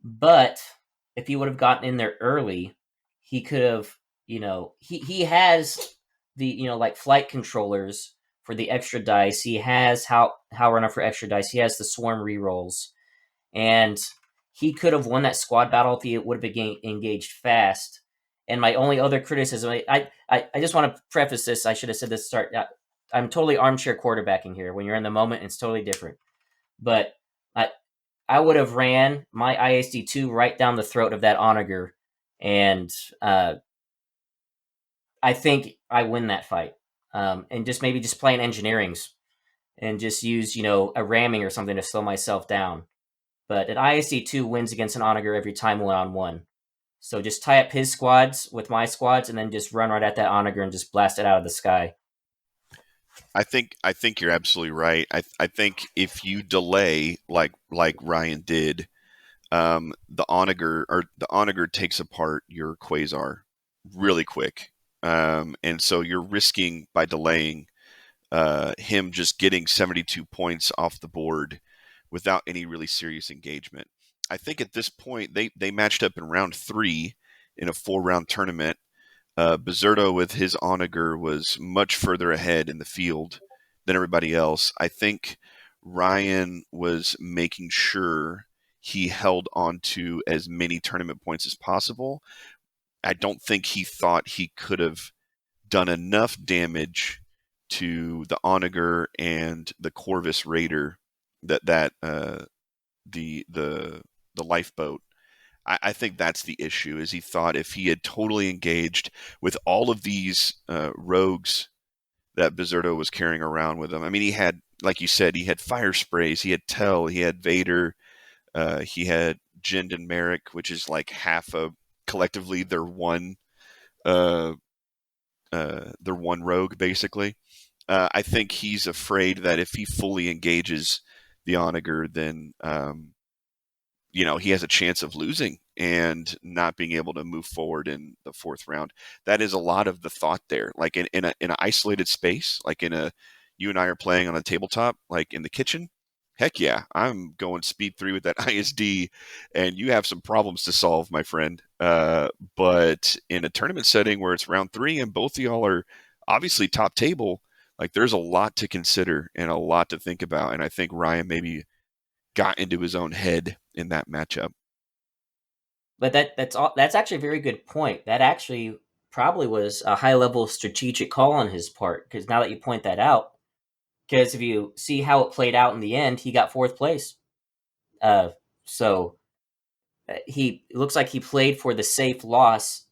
but if he would have gotten in there early, he could have, he has the, like flight controllers for the extra dice. He has how runner for extra dice. He has the swarm rerolls, and he could have won that squad battle if he would have been engaged fast. And my only other criticism, I just want to preface this. I should have said this to start. I'm totally armchair quarterbacking here. When you're in the moment, it's totally different. But I would have ran my ISD2 right down the throat of that onager, and I think I win that fight. And just maybe just playing engineerings and just use, a ramming or something to slow myself down. But an ISD2 wins against an onager every time 1-on-1. So just tie up his squads with my squads and then just run right at that onager and just blast it out of the sky. I think you're absolutely right. I think if you delay like Ryan did, the onager takes apart your quasar really quick, and so you're risking by delaying him just getting 72 points off the board without any really serious engagement. I think at this point they matched up in round 3 in a 4-round tournament. Bizzardo with his onager was much further ahead in the field than everybody else. I think Ryan was making sure he held on to as many tournament points as possible. I don't think he thought he could have done enough damage to the onager and the Corvus Raider that the lifeboat. I think that's the issue, is he thought if he had totally engaged with all of these rogues that Bizzardo was carrying around with him. I mean, he had, like you said, he had fire sprays, he had Tell, he had Vader, he had Jind and Merrick, which is like half of collectively their one rogue, basically. I think he's afraid that if he fully engages the onager, then he has a chance of losing and not being able to move forward in the 4th round. That is a lot of the thought there. Like in an isolated space, like you and I are playing on a tabletop, like in the kitchen. Heck yeah, I'm going speed 3 with that ISD, and you have some problems to solve, my friend. But in a tournament setting where it's round 3 and both of y'all are obviously top table, like there's a lot to consider and a lot to think about. And I think Ryan maybe got into his own head in that matchup. But that's actually a very good point. That actually probably was a high level strategic call on his part, because now that you point that out, because if you see how it played out in the end, he got fourth place. So he it looks like he played for the safe loss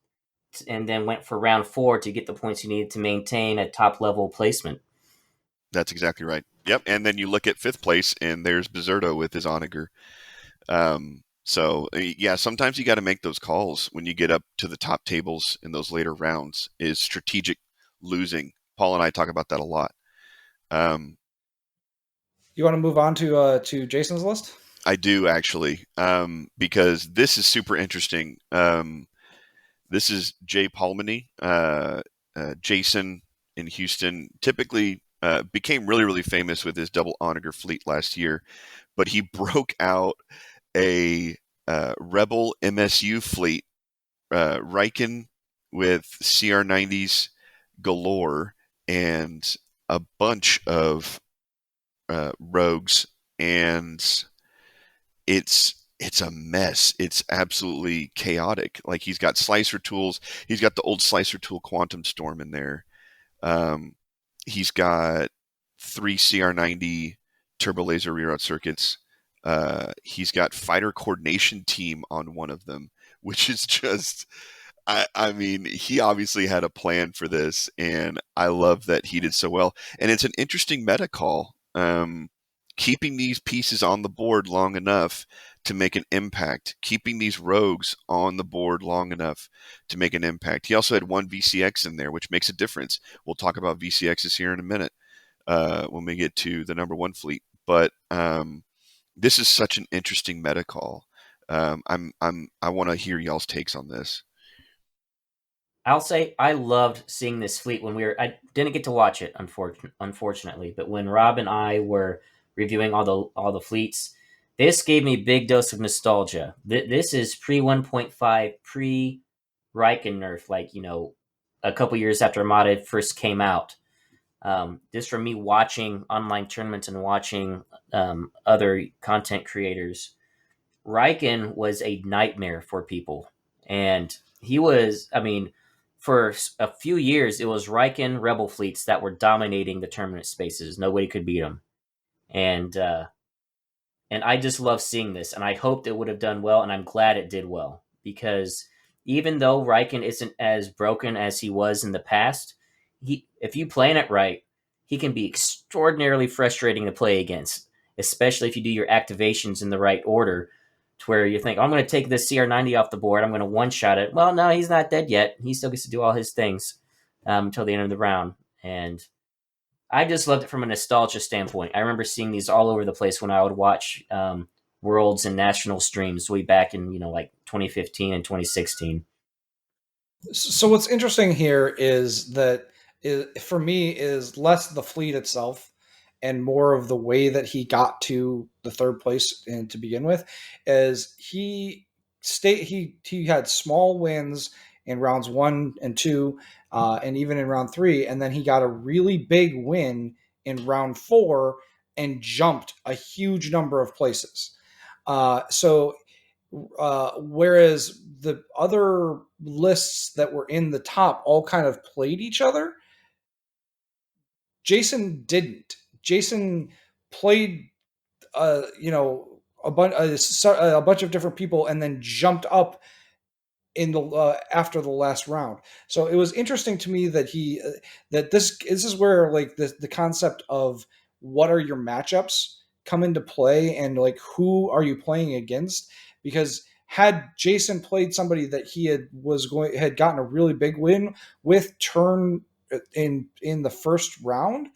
and then went for round 4 to get the points he needed to maintain a top level placement. That's exactly right. Yep. And then you look at fifth place, and there's Bizerto with his onager. So yeah, sometimes you got to make those calls when you get up to the top tables in those later rounds. Is strategic losing. Paul and I talk about that a lot. You want to move on to Jason's list? I do actually, because this is super interesting. This is Jay Palmany, Jason in Houston. Typically became really, really famous with his double onager fleet last year, but he broke out a Rebel MSU fleet, Riken with CR90s galore, and a bunch of rogues, and it's a mess. It's absolutely chaotic. Like, he's got slicer tools. He's got the old slicer tool Quantum Storm in there. He's got 3 CR90 turbo laser reroute circuits. He's got fighter coordination team on one of them, which is just, I mean, he obviously had a plan for this, and I love that he did so well. And it's an interesting meta call. Keeping these pieces on the board long enough to make an impact, keeping these rogues on the board long enough to make an impact. He also had 1 VCX in there, which makes a difference. We'll talk about VCXs here in a minute when we get to the number 1 fleet. But this is such an interesting meta call. I want to hear y'all's takes on this. I'll say I loved seeing this fleet when I didn't get to watch it, unfortunately, but when Rob and I were reviewing all the fleets, this gave me a big dose of nostalgia. This is pre 1.5, pre Riken nerf, like, a couple years after Armada first came out. Just from me watching online tournaments and watching other content creators, Riken was a nightmare for people. And he was, for a few years, it was Riken Rebel fleets that were dominating the tournament spaces. Nobody could beat them. And I just love seeing this, and I hoped it would have done well, and I'm glad it did well, because even though Riken isn't as broken as he was in the past, if you plan it right, he can be extraordinarily frustrating to play against, especially if you do your activations in the right order, to where you think, I'm going to take this CR90 off the board, I'm going to one-shot it. Well, no, he's not dead yet. He still gets to do all his things until the end of the round, and I just loved it from a nostalgia standpoint. I remember seeing these all over the place when I would watch Worlds and national streams way back in, like 2015 and 2016. So what's interesting here is that, for me, is less the fleet itself and more of the way that he got to the third place and to begin with. Is he had small wins in rounds 1 and 2, and even in round 3, and then he got a really big win in round 4 and jumped a huge number of places. Whereas the other lists that were in the top all kind of played each other, Jason didn't. Jason played, a bunch of different people and then jumped up in the after the last round. So it was interesting to me that this is where, like, the concept of what are your matchups come into play, and like, who are you playing against? Because had Jason played somebody that he had gotten a really big win with turn in the first round,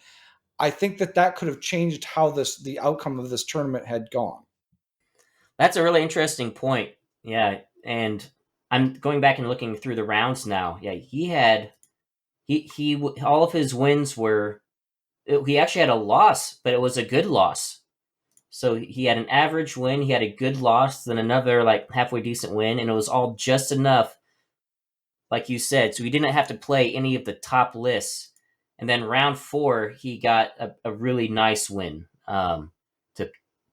I think that could have changed how the outcome of this tournament had gone. That's a really interesting point. Yeah, and I'm going back and looking through the rounds now. Yeah, he all of his wins were. He actually had a loss, but it was a good loss. So he had an average win, he had a good loss, then another like halfway decent win, and it was all just enough, like you said. So he didn't have to play any of the top lists. And then round 4, he got a really nice win to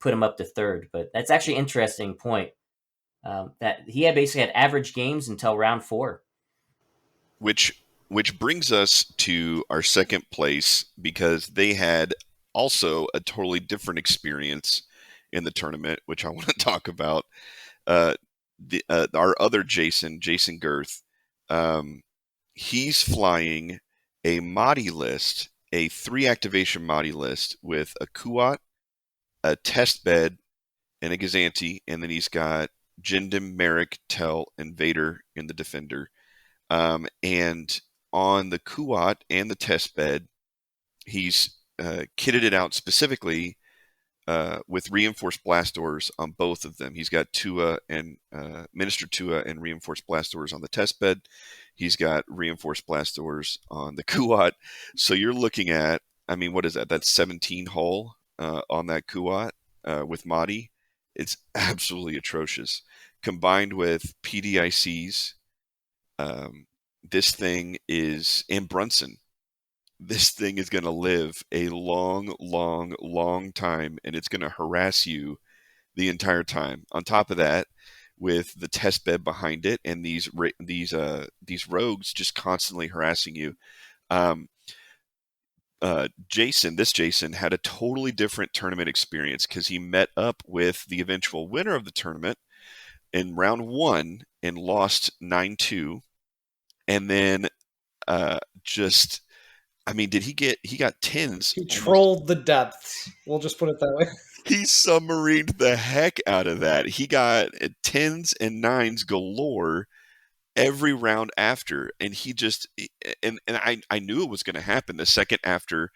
put him up to third. But that's actually an interesting point. that he had basically had average games until round 4. Which brings us to our second place, because they had also a totally different experience in the tournament, which I want to talk about. Our other Jason Girth, he's flying a Mahdi list, a 3 activation Mahdi list with a Kuat, a Test Bed, and a Gazanti, and then he's got Jindem, Merrick, Tell, and Vader in the Defender. And on the Kuat and the Test Bed, he's kitted it out specifically with reinforced blast doors on both of them. He's got Tua and Minister Tua and reinforced blast doors on the Test Bed. He's got reinforced blast doors on the Kuat. So you're looking at, I mean, what is that? That's 17 hull on that Kuat with Mahdi. It's absolutely atrocious. Combined with PDICs, this thing is, and Brunson, this thing is going to live a long, long, long time, and it's going to harass you the entire time. On top of that, with the test bed behind it and these rogues just constantly harassing you, Jason had a totally different tournament experience because he met up with the eventual winner of the tournament in round 1 and lost 9-2. And then just, I mean, he got 10s. He trolled the depths. We'll just put it that way. He submarined the heck out of that. He got 10s and 9s galore every round after. And he just, and I knew it was going to happen the second after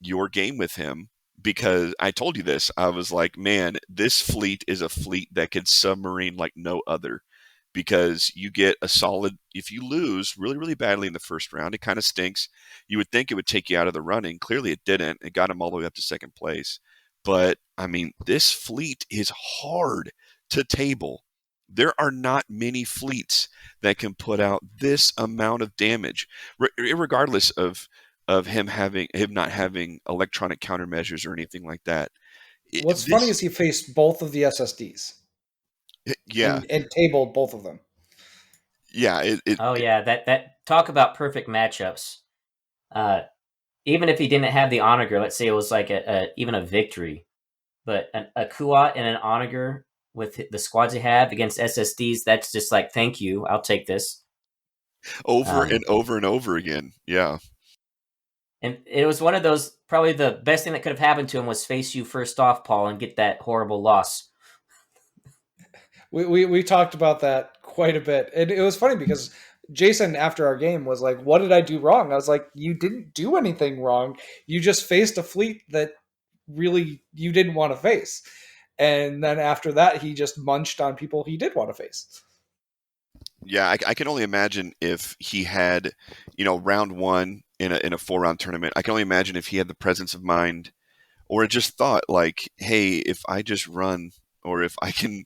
your game with him, because I told you this. I was like, man, this fleet is a fleet that could submarine like no other. Because you get a solid, if you lose really, really badly in the first round, it kind of stinks. You would think it would take you out of the running. Clearly it didn't. It got him all the way up to second place. But, I mean, this fleet is hard to table. There are not many fleets that can put out this amount of damage, regardless of him not having electronic countermeasures or anything like that. What's funny is he faced both of the SSDs. Yeah. And tabled both of them. Yeah. That talk about perfect matchups. Even if he didn't have the Onager, let's say it was like even a victory, but a Kuat and an Onager with the squads he have against SSDs, that's just like, thank you, I'll take this. Over and over and over again. Yeah. And it was one of those, probably the best thing that could have happened to him was face you first off, Paul, and get that horrible loss. We talked about that quite a bit. And it was funny because Jason, after our game, was like, what did I do wrong? I was like, you didn't do anything wrong. You just faced a fleet that really you didn't want to face. And then after that, he just munched on people he did want to face. Yeah, I can only imagine if he had, round 1 in a 4-round tournament. I can only imagine if he had the presence of mind, or just thought like, hey, if I just run, or if I can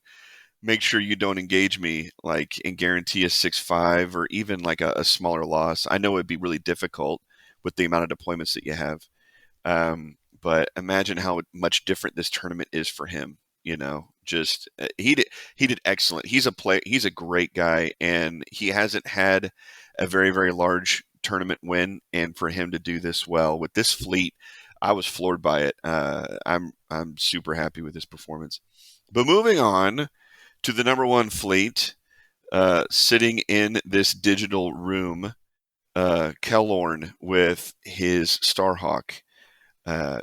make sure you don't engage me, like, and guarantee a 6-5 or even like a smaller loss. I know it'd be really difficult with the amount of deployments that you have. But imagine how much different this tournament is for him. Just he did excellent. He's a great guy, and he hasn't had a very, very large tournament win. And for him to do this well with this fleet, I was floored by it. I'm super happy with his performance. But moving on to the number 1 fleet, sitting in this digital room, Kellorn with his Starhawk,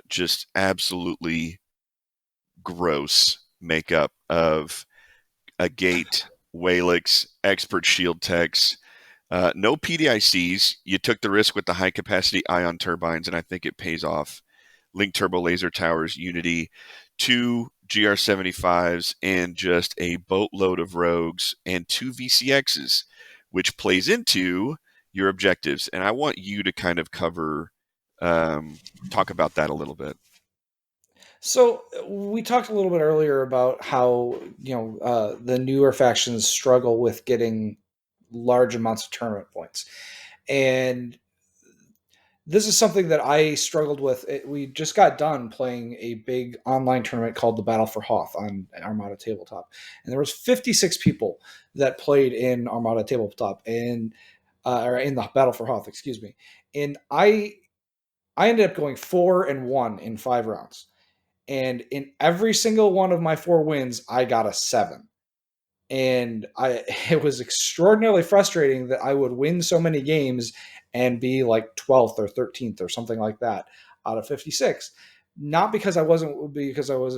just absolutely gross makeup of a Gate, Walix, Expert Shield Techs, no PDICs. You took the risk with the high capacity ion turbines, and I think it pays off. Link Turbo Laser Towers, Unity, 2 GR75s, and just a boatload of rogues and 2 VCXs, which plays into your objectives. And I want you to kind of talk about that a little bit. So we talked a little bit earlier about how the newer factions struggle with getting large amounts of tournament points, and this is something that I struggled with. We just got done playing a big online tournament called the Battle for Hoth on Armada Tabletop, and there was 56 people that played in Armada Tabletop and or in the Battle for Hoth, excuse me. And I ended up going 4-1 in 5 rounds, and in every single one of my 4 wins, I got a 7. And it was extraordinarily frustrating that I would win so many games and be like 12th or 13th or something like that out of 56. Not because I wasn't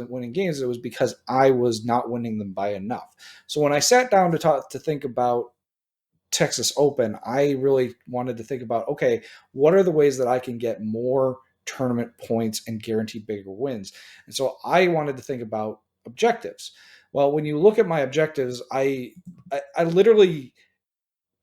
winning games, it was because I was not winning them by enough. So when I sat down to think about Texas Open, I really wanted to think about, okay, what are the ways that I can get more tournament points and guarantee bigger wins? And so I wanted to think about objectives. Well, when you look at my objectives, I literally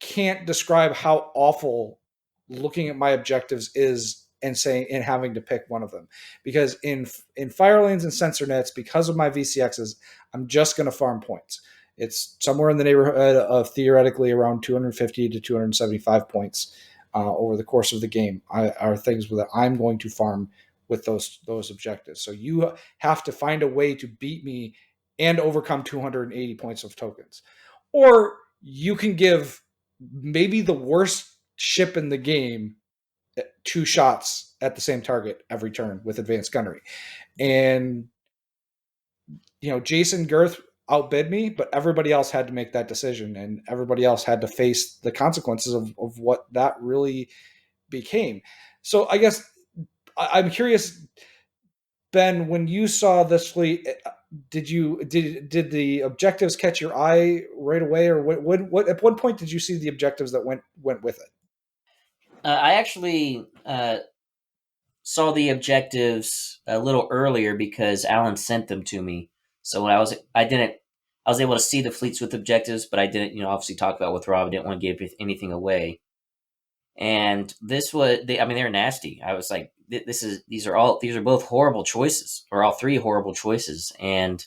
can't describe how awful looking at my objectives is and having to pick one of them, because in fire lanes and sensor nets, because of my VCXs, I'm just going to farm points. It's somewhere in the neighborhood of theoretically around 250 to 275 points over the course of the game are things that I'm going to farm with those objectives. So you have to find a way to beat me and overcome 280 points of tokens. Or you can give maybe the worst ship in the game 2 shots at the same target every turn with advanced gunnery. And, Jason Girth outbid me, but everybody else had to make that decision, and everybody else had to face the consequences of what that really became. So I guess I'm curious, Ben, when you saw this fleet, did the objectives catch your eye right away, or what at what point did you see the objectives that went with it? I actually saw the objectives a little earlier because Alan sent them to me. So when I was able to see the fleets with objectives, but I didn't, obviously talk about with Rob. I didn't want to give anything away. And they're nasty. I was like, these are both horrible choices, or all 3 horrible choices. And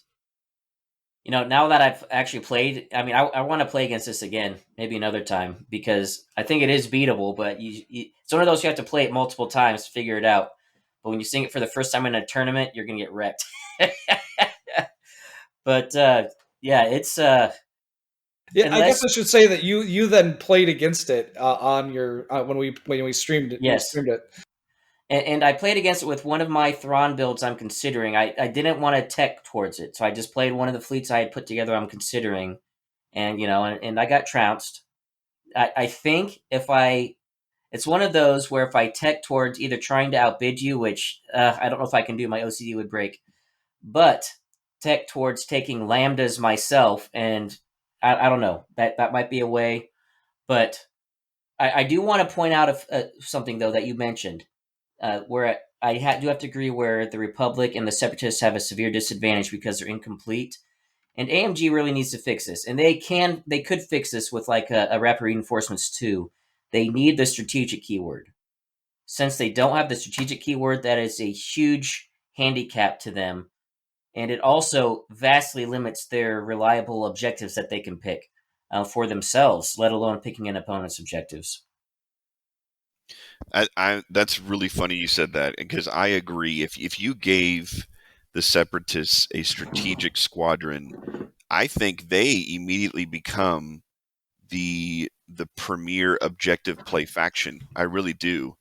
now that I've actually played, I want to play against this again, maybe another time, because I think it is beatable. But it's one of those you have to play it multiple times to figure it out. But when you sing it for the first time in a tournament, you're gonna get wrecked. But yeah, it's I guess I should say that you then played against it on your when we streamed it. Yes. Streamed it. And I played against it with one of my Thrawn builds I'm considering. I didn't want to tech towards it, so I just played one of the fleets I had put together I'm considering, and and I got trounced. I think it's one of those where if I tech towards either trying to outbid you, which I don't know if I can do, my OCD would break, but tech towards taking lambdas myself, and I don't know, that might be a way. But I do want to point out something though that you mentioned. Where I do have to agree where the Republic and the Separatists have a severe disadvantage because they're incomplete. And AMG really needs to fix this. And they could fix this with like a Rapid Reinforcements 2. They need the strategic keyword. Since they don't have the strategic keyword, that is a huge handicap to them. And it also vastly limits their reliable objectives that they can pick for themselves, let alone picking an opponent's objectives. That's really funny you said that, because I agree. If you gave the Separatists a strategic squadron, I think they immediately become the premier objective play faction. I really do,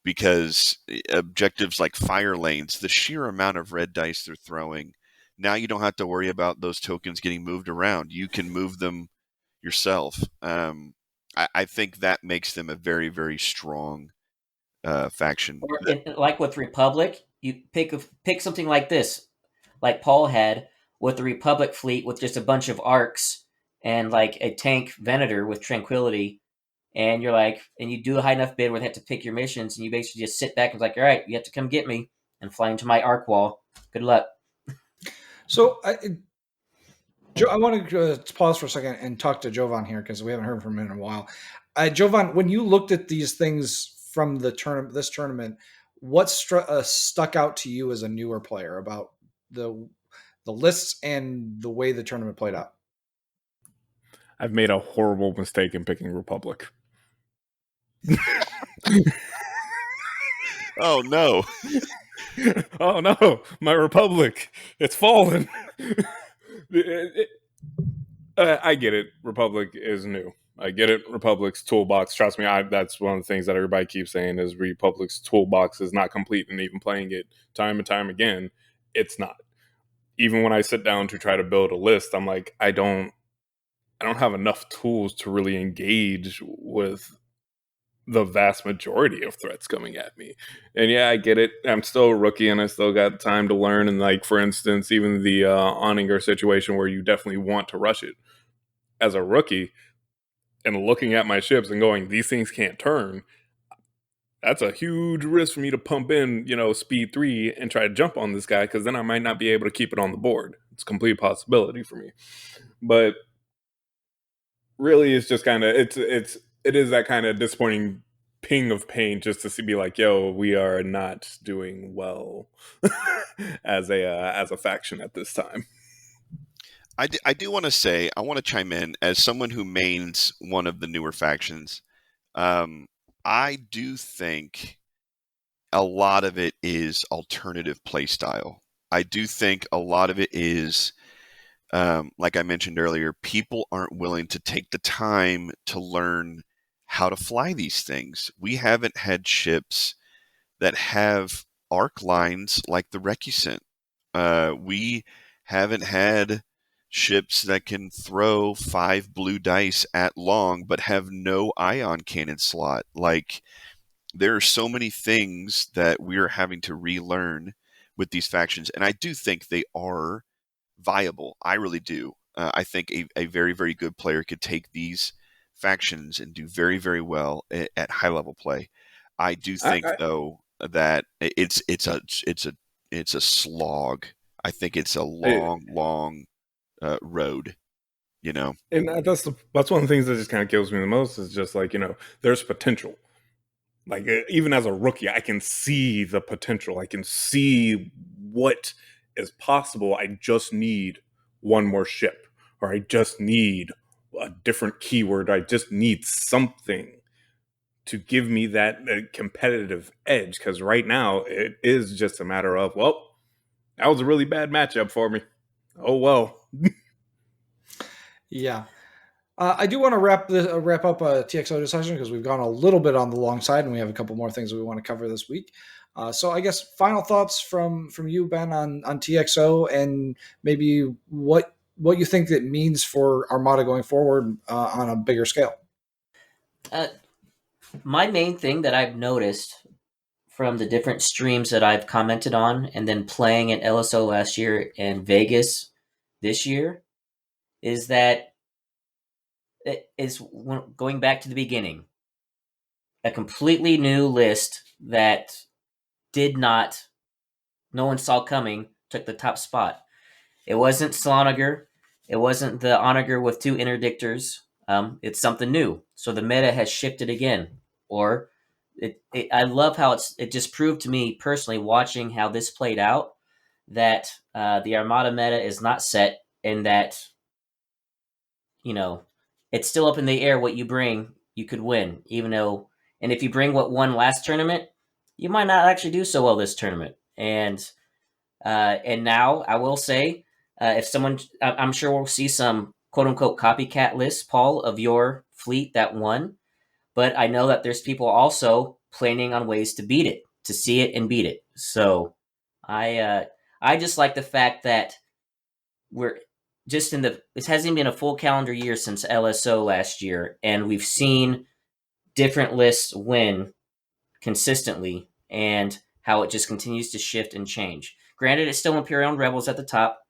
because objectives like fire lanes, the sheer amount of red dice they're throwing, now you don't have to worry about those tokens getting moved around. You can move them yourself. I think that makes them a very, very strong faction. Or like with Republic, you pick something like this, like Paul had with the Republic fleet with just a bunch of arcs and like a tank Venator with Tranquility, and you're like, and you do a high enough bid where they have to pick your missions, and you basically just sit back and like, all right, you have to come get me, and fly into my arc wall. Good luck. So I want to pause for a second and talk to Jovan here, because we haven't heard from him in a while. Jovan, when you looked at these things from this tournament, what stuck out to you as a newer player about the lists and the way the tournament played out? I've made a horrible mistake in picking Republic. Oh no. Oh no, my republic, it's fallen. I get it. Republic is new. I get it. Republic's toolbox. Trust me, that's one of the things that everybody keeps saying is Republic's toolbox is not complete, and even playing it time and time again, it's not. Even when I sit down to try to build a list, I'm like, I don't have enough tools to really engage with the vast majority of threats coming at me. And yeah, I get it. I'm still a rookie and I still got time to learn. And like, for instance, even the Oninger situation where you definitely want to rush it as a rookie and looking at my ships and going, these things can't turn. That's a huge risk for me to pump in, speed 3 and try to jump on this guy, because then I might not be able to keep it on the board. It's a complete possibility for me. But really, it's just kind of it is that kind of disappointing ping of pain just to be like, yo, we are not doing well as a faction at this time. I do want to say, I want to chime in as someone who mains one of the newer factions. I do think a lot of it is alternative playstyle. I do think a lot of it is, like I mentioned earlier, people aren't willing to take the time to learn how to fly these things. We haven't had ships that have arc lines like the Recusant. We haven't had ships that can throw 5 blue dice at long but have no ion cannon slot. Like, there are so many things that we're having to relearn with these factions, and I do think they are viable. I really do. I think a very, very good player could take these factions and do very, very well at high level play. I do think, though, that it's a slog. I think it's a long road. And that's one of the things that just kind of kills me the most is just like, there's potential. Like, even as a rookie, I can see the potential. I can see what is possible. I just need one more ship, or I just need a different keyword. I just need something to give me that competitive edge. Because right now, it is just a matter of, well, that was a really bad matchup for me. Oh, well. Yeah. I do want to wrap up a TXO discussion because we've gone a little bit on the long side and we have a couple more things that we want to cover this week. So I guess final thoughts from you, Ben, on TXO, and maybe what you think that means for Armada going forward on a bigger scale. My main thing that I've noticed from the different streams that I've commented on, and then playing at LSO last year and Vegas this year, is that it is going back to the beginning. A completely new list that no one saw coming, took the top spot. It wasn't Sloniger. It wasn't the Onager with 2 interdictors. It's something new. So the meta has shifted again. Or I love how it just proved to me personally, watching how this played out, that the Armada meta is not set, and that, it's still up in the air. What you bring, you could win, even though, and if you bring what won last tournament, you might not actually do so well this tournament. And now I will say, if someone, I'm sure we'll see some quote unquote copycat lists, Paul, of your fleet that won. But I know that there's people also planning on ways to beat it, to see it and beat it. So I just like the fact that we're just it hasn't been a full calendar year since LSO last year, and we've seen different lists win consistently, and how it just continues to shift and change. Granted, it's still Imperial and Rebels at the top,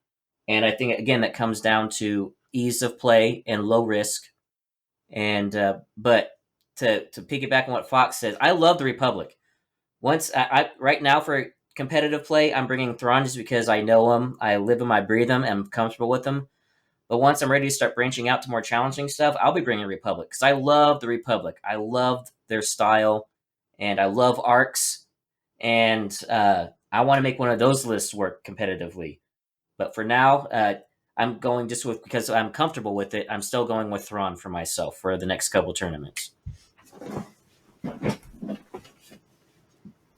and I think, again, that comes down to ease of play and low risk. And but to piggyback on what Fox says, I love the Republic. Once I right now for competitive play, I'm bringing Thrawn just because I know them, I live them, I breathe them, and I'm comfortable with them. But once I'm ready to start branching out to more challenging stuff, I'll be bringing Republic, because I love the Republic. I love their style, and I love arcs, and I want to make one of those lists work competitively. But for now, I'm going just with, because I'm comfortable with it, I'm still going with Thrawn for myself for the next couple tournaments.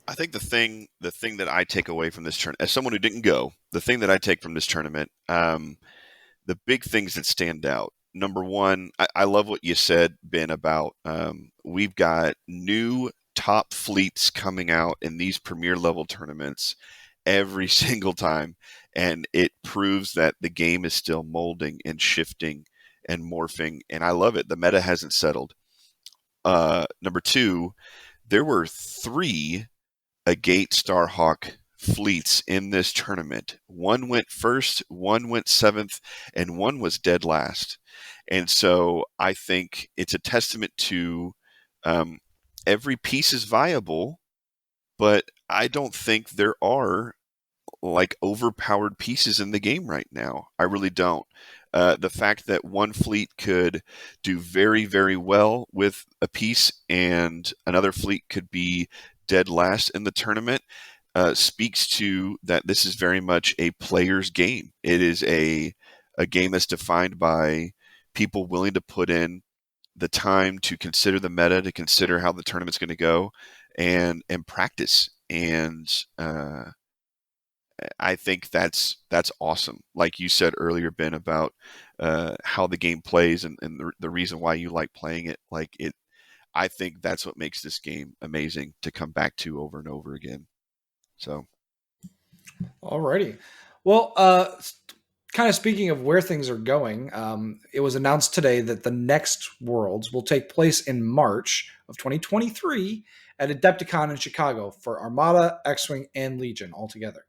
I think the thing that I take away from this tournament, as someone who didn't go, the thing that I take from this tournament, the big things that stand out. Number one, I love what you said, Ben, about we've got new top fleets coming out in these premier level tournaments every single time, and it proves that the game is still molding and shifting and morphing, and I love it. The meta hasn't settled. Number two, there were 3 Agate Starhawk fleets in this tournament. One went first, one went 7th, and one was dead last. And so I think it's a testament to every piece is viable, but I don't think there are like overpowered pieces in the game right now. I really don't. The fact that one fleet could do very, very well with a piece and another fleet could be dead last in the tournament speaks to that this is very much a player's game. It is a game that's defined by people willing to put in the time to consider the meta, to consider how the tournament's going to go, and practice. And I think that's awesome. Like you said earlier, Ben, about how the game plays and the reason why you like playing it. Like it, I think that's what makes this game amazing to come back to over and over again. So, Alrighty. Well, kind of speaking of where things are going, it was announced today that the next Worlds will take place in March of 2023 at Adepticon in Chicago for Armada, X-Wing, and Legion altogether.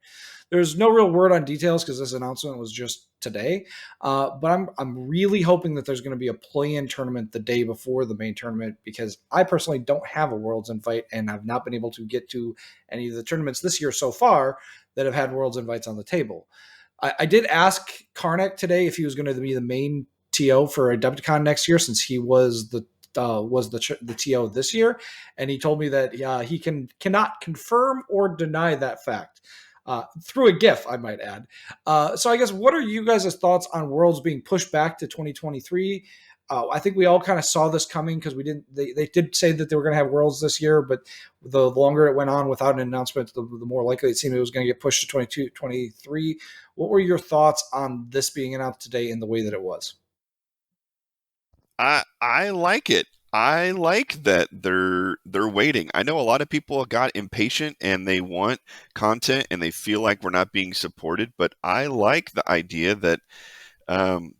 There's no real word on details because this announcement was just today, but I'm really hoping that there's going to be a play-in tournament the day before the main tournament because I personally don't have a Worlds invite and I've not been able to get to any of the tournaments this year so far that have had Worlds invites on the table. I did ask Karnak today if he was going to be the main TO for Adepticon next year since he was the TO this year, and he told me that he cannot confirm or deny that fact. Through a GIF, I might add. So I guess, what are you guys' thoughts on Worlds being pushed back to 2023? I think we all kind of saw this coming because they did say that they were going to have Worlds this year, but the longer it went on without an announcement, the more likely it seemed it was going to get pushed to 22, 23. What were your thoughts on this being announced today in the way that it was? I like it. I like that they're waiting. I know a lot of people got impatient and they want content and they feel like we're not being supported, but I like the idea that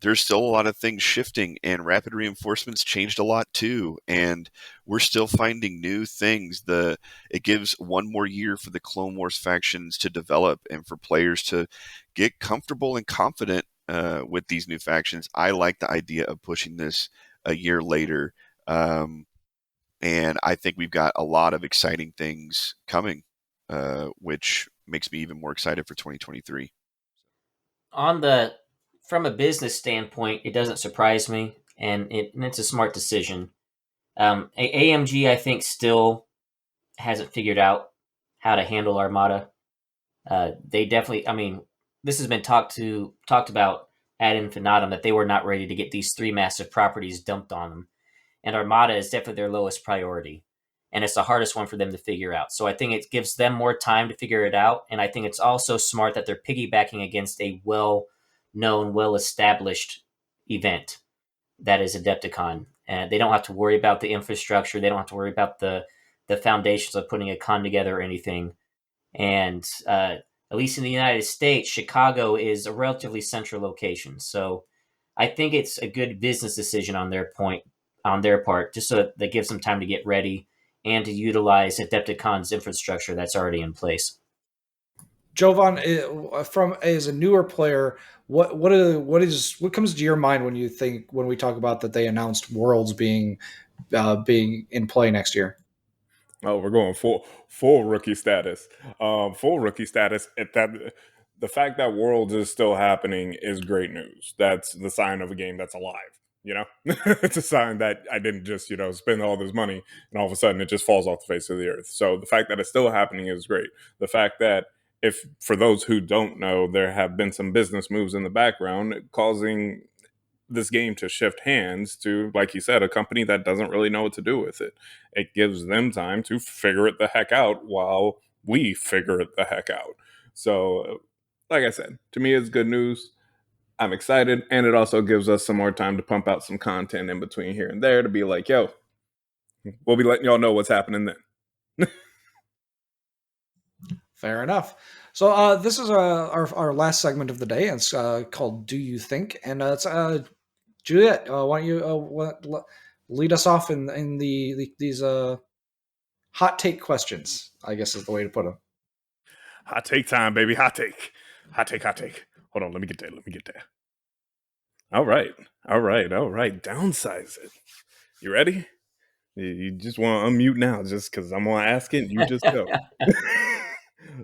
there's still a lot of things shifting and rapid reinforcements changed a lot too. And we're still finding new things. It gives one more year for the Clone Wars factions to develop and for players to get comfortable and confident with these new factions. I like the idea of pushing this a year later. And I think we've got a lot of exciting things coming, which makes me even more excited for 2023. From a business standpoint, it doesn't surprise me, and it's a smart decision. AMG, I think, still hasn't figured out how to handle Armada. They definitely, I mean, this has been talked about ad infinitum that they were not ready to get these 3 massive properties dumped on them, and Armada is definitely their lowest priority, and it's the hardest one for them to figure out. So I think it gives them more time to figure it out, and I think it's also smart that they're piggybacking against a well-known, well-established event that is Adepticon, and they don't have to worry about the infrastructure. They don't have to worry about the foundations of putting a con together or anything. And at least in the United States, Chicago is a relatively central location. So I think it's a good business decision on their part, just so that gives them time to get ready and to utilize Adepticon's infrastructure that's already in place. Jovan, as a newer player, what comes to your mind when we talk about that they announced Worlds being in play next year? Oh, we're going full rookie status. Full rookie status. The fact that Worlds is still happening is great news. That's the sign of a game that's alive. You know, it's a sign that I didn't just spend all this money and all of a sudden it just falls off the face of the earth. So the fact that it's still happening is great. The fact that, if for those who don't know, there have been some business moves in the background causing this game to shift hands to, like you said, a company that doesn't really know what to do with it. It gives them time to figure it the heck out while we figure it the heck out. So, like I said, to me, it's good news. I'm excited, and it also gives us some more time to pump out some content in between here and there to be like, yo, we'll be letting y'all know what's happening then. Fair enough. So this is our last segment of the day, and it's called "Do You Think?" And it's Juliet. Why don't you lead us off in these hot take questions? I guess is the way to put them. Hot take time, baby. Hot take. Hot take, hot take. Hold on, let me get there. All right. Downsize it. You ready? You just want to unmute now just because I'm going to ask it and you just go.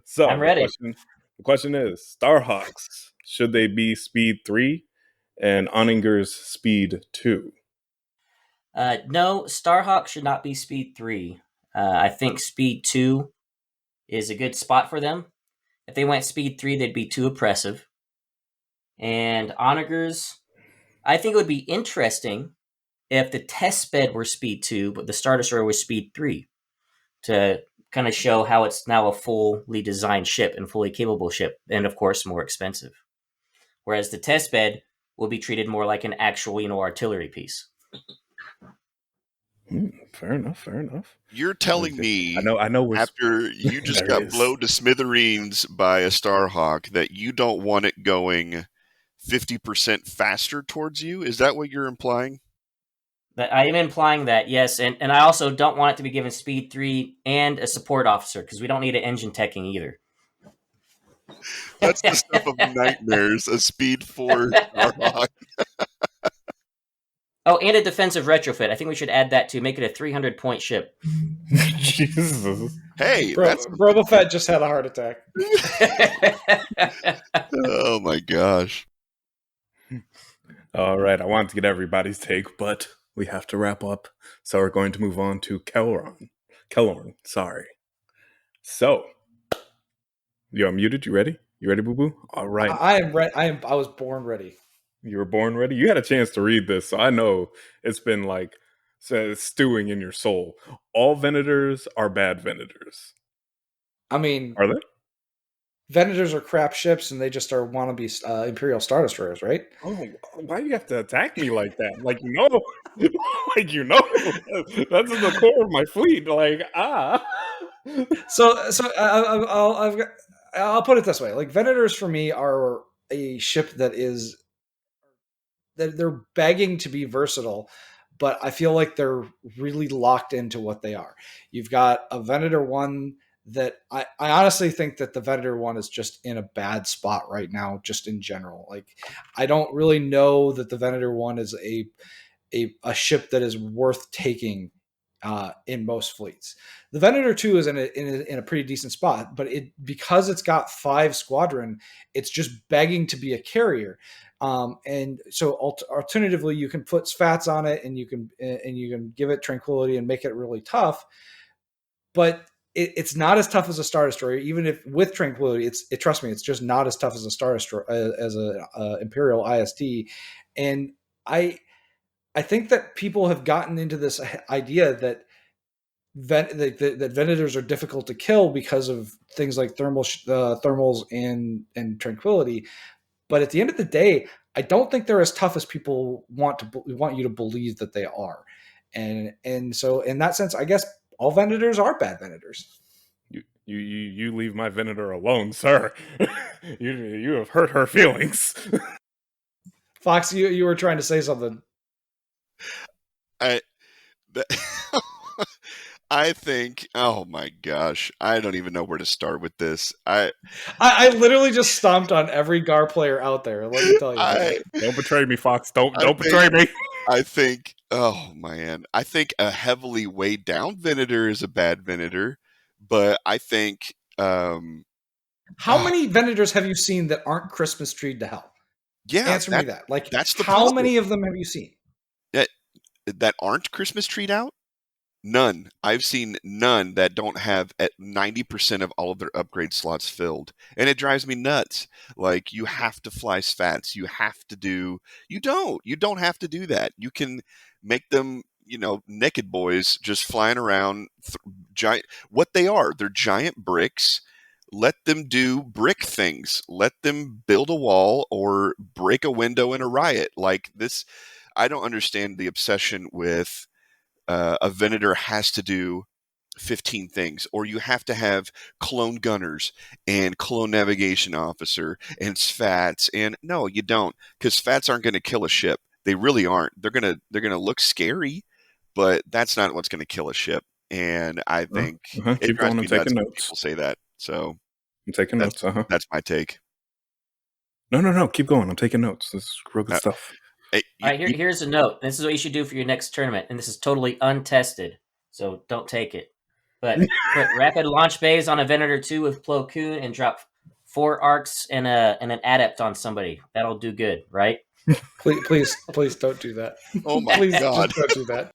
So I'm ready. The question is, Starhawks, should they be speed 3 and Onninger's speed 2? No, Starhawk should not be speed 3. I think speed 2 is a good spot for them. If they went speed 3, they'd be too oppressive. And Onagers, I think it would be interesting if the test bed were speed 2, but the Star Destroyer was speed 3, to kind of show how it's now a fully designed ship and fully capable ship, and of course more expensive. Whereas the test bed will be treated more like an actual, artillery piece. Fair enough. You're telling me, I know. After you just got blown to smithereens by a Starhawk, that you don't want it going 50% faster towards you? Is that what you're implying? That I am implying that, yes, and I also don't want it to be given speed 3 and a support officer, because we don't need an engine teching either. That's the stuff of nightmares, a speed 4 Starhawk. Oh, and a defensive retrofit. I think we should add that to make it a 300-point ship. Jesus. Hey, Boba Fett just had a heart attack. Oh my gosh. All right, I wanted to get everybody's take, but we have to wrap up. So we're going to move on to Kellorn, sorry. So, you unmuted? You ready? You ready, boo-boo? All right. I am ready. I was born ready. You were born ready? You had a chance to read this, so I know it's been like stewing in your soul. All Venators are bad Venators. I mean, are they? Venators are crap ships, and they just are wannabe Imperial Star Destroyers, right? Oh, why do you have to attack me like that? Like that's in the core of my fleet. So I'll put it this way: like Venators for me are a ship that they're begging to be versatile, but I feel like they're really locked into what they are. You've got a Venator 1 that I honestly think that the Venator 1 is just in a bad spot right now, just in general. Like, I don't really know that the Venator 1 is a ship that is worth taking in most fleets. The Venator 2 is in a pretty decent spot, but because it's got 5 squadron, it's just begging to be a carrier. And so alternatively, you can put SFATs on it, and you can give it tranquility and make it really tough. But it's not as tough as a Star Destroyer, even if with tranquility. Trust me, it's just not as tough as a Star Destroyer, as a Imperial IST. And I think that people have gotten into this idea that that Venators are difficult to kill because of things like thermals and tranquility. But at the end of the day, I don't think they're as tough as people want you to believe that they are. And so in that sense, I guess all Venators are bad Venators. You leave my Venator alone, sir. you have hurt her feelings. Fox, you were trying to say something. I think, oh my gosh, I don't even know where to start with this. I literally just stomped on every GAR player out there. Let me tell you. Don't betray me, Fox. Don't betray me. I think, oh man, I think a heavily weighed down Venator is a bad Venator, but I think how many Venators have you seen that aren't Christmas treed to hell? Yeah, answer me that. Like, that's the how problem. many of them have you seen that aren't Christmas treed out? None. I've seen none that don't have at 90% of all of their upgrade slots filled. And it drives me nuts. Like, you have to fly SFATs. You don't have to do that. You can make them naked boys just flying around, giant. What they are, they're giant bricks. Let them do brick things. Let them build a wall or break a window in a riot. Like this, I don't understand the obsession with a Venator has to do 15 things, or you have to have clone gunners and clone navigation officer and SFATs. And no, you don't, because SFATs aren't going to kill a ship. They really aren't. They're gonna look scary, but that's not what's going to kill a ship. And I think it Keep drives going. me I'm taking nuts when notes. people say that. So I'm taking notes. That's my take. No. Keep going. I'm taking notes. This is real good stuff. All right, here's a note. This is what you should do for your next tournament, and this is totally untested, so don't take it. But put rapid launch bays on a Venator 2 with Plo Koon and drop 4 arcs and an adept on somebody. That'll do good, right? Please don't do that. Oh my Please God. just don't do that.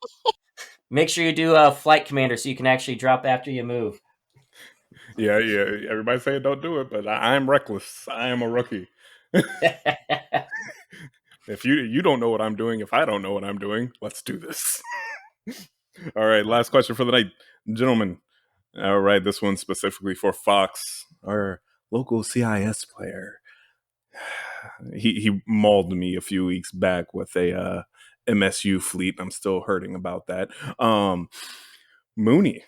Make sure you do a flight commander so you can actually drop after you move. Yeah. Everybody saying don't do it, but I am reckless. I am a rookie. If you don't know what I'm doing, if I don't know what I'm doing, let's do this. All right, last question for the night, gentlemen. All right, this one's specifically for Fox, our local CIS player. He mauled me a few weeks back with a MSU fleet. I'm still hurting about that. Mooney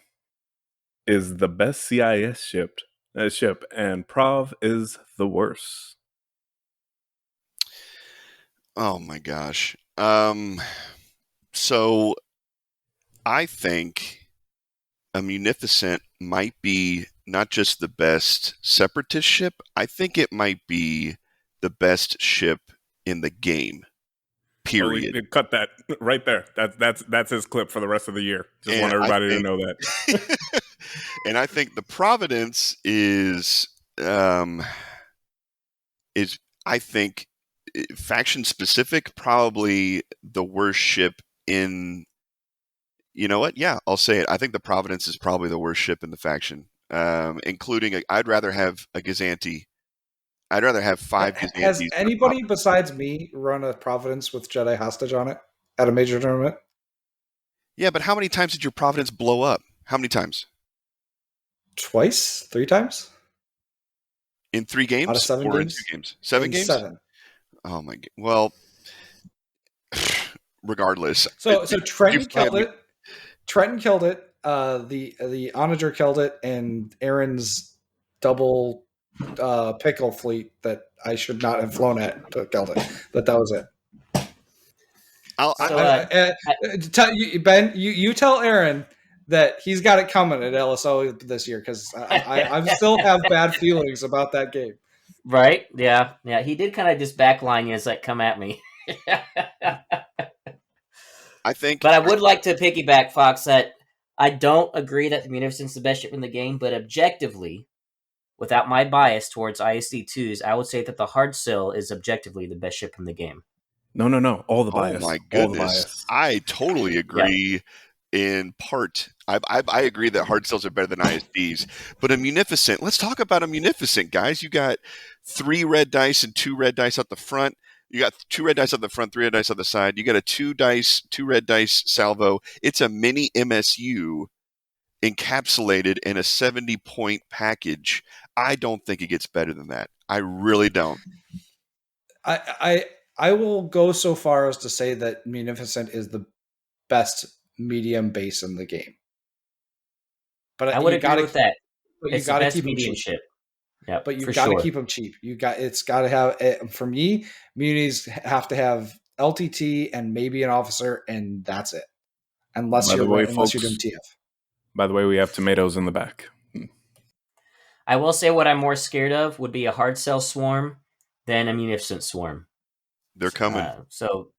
is the best CIS ship, and Prov is the worst. Oh my gosh. So I think a Munificent might be not just the best separatist ship. I think it might be the best ship in the game. Period. Cut that right there. That's his clip for the rest of the year. Just want everybody to know that. And I think the Providence is I think faction specific, probably the worst ship in. You know what? Yeah, I'll say it. I think the Providence is probably the worst ship in the faction, including. I'd rather have a Gazanti. I'd rather have 5 Gazantis. Has anybody besides me run a Providence with Jedi hostage on it at a major tournament? Yeah, but how many times did your Providence blow up? How many times? Twice? 3 times? In 3 games? Out of 7 or games? In 2 games? 7 games? 7. Oh my god. Well, regardless. So Trenton killed it. Trenton killed it. The Onager killed it, and Aaron's double pickle fleet that I should not have flown at killed it. But that was it. Ben, you tell Aaron that he's got it coming at LSO this year, because I still have bad feelings about that game. Right? Yeah. He did kind of just backline you as like, come at me. I think, but I would like to piggyback, Fox, that I don't agree that the Munificent's the best ship in the game, but objectively, without my bias towards ISD2s, I would say that the Hard Sail is objectively the best ship in the game. No. All the bias. Oh my goodness. I totally agree in part. I agree that hard sails are better than ISDs. But a Munificent, let's talk about a Munificent, guys. You got 3 red dice and 2 red dice at the front. You got 2 red dice on the front, 3 red dice on the side. You got a 2 red dice salvo. It's a mini MSU encapsulated in a 70-point package. I don't think it gets better than that. I really don't. I will go so far as to say that Munificent is the best medium base in the game. But I would agree with that. But you got to keep medium ship. Yeah, but you've got to keep them cheap. It's got to have. For me, munis have to have LTT and maybe an officer, and that's it. Unless you're doing TF. By the way, we have tomatoes in the back. I will say what I'm more scared of would be a hard cell swarm than a Munificent swarm. They're coming. So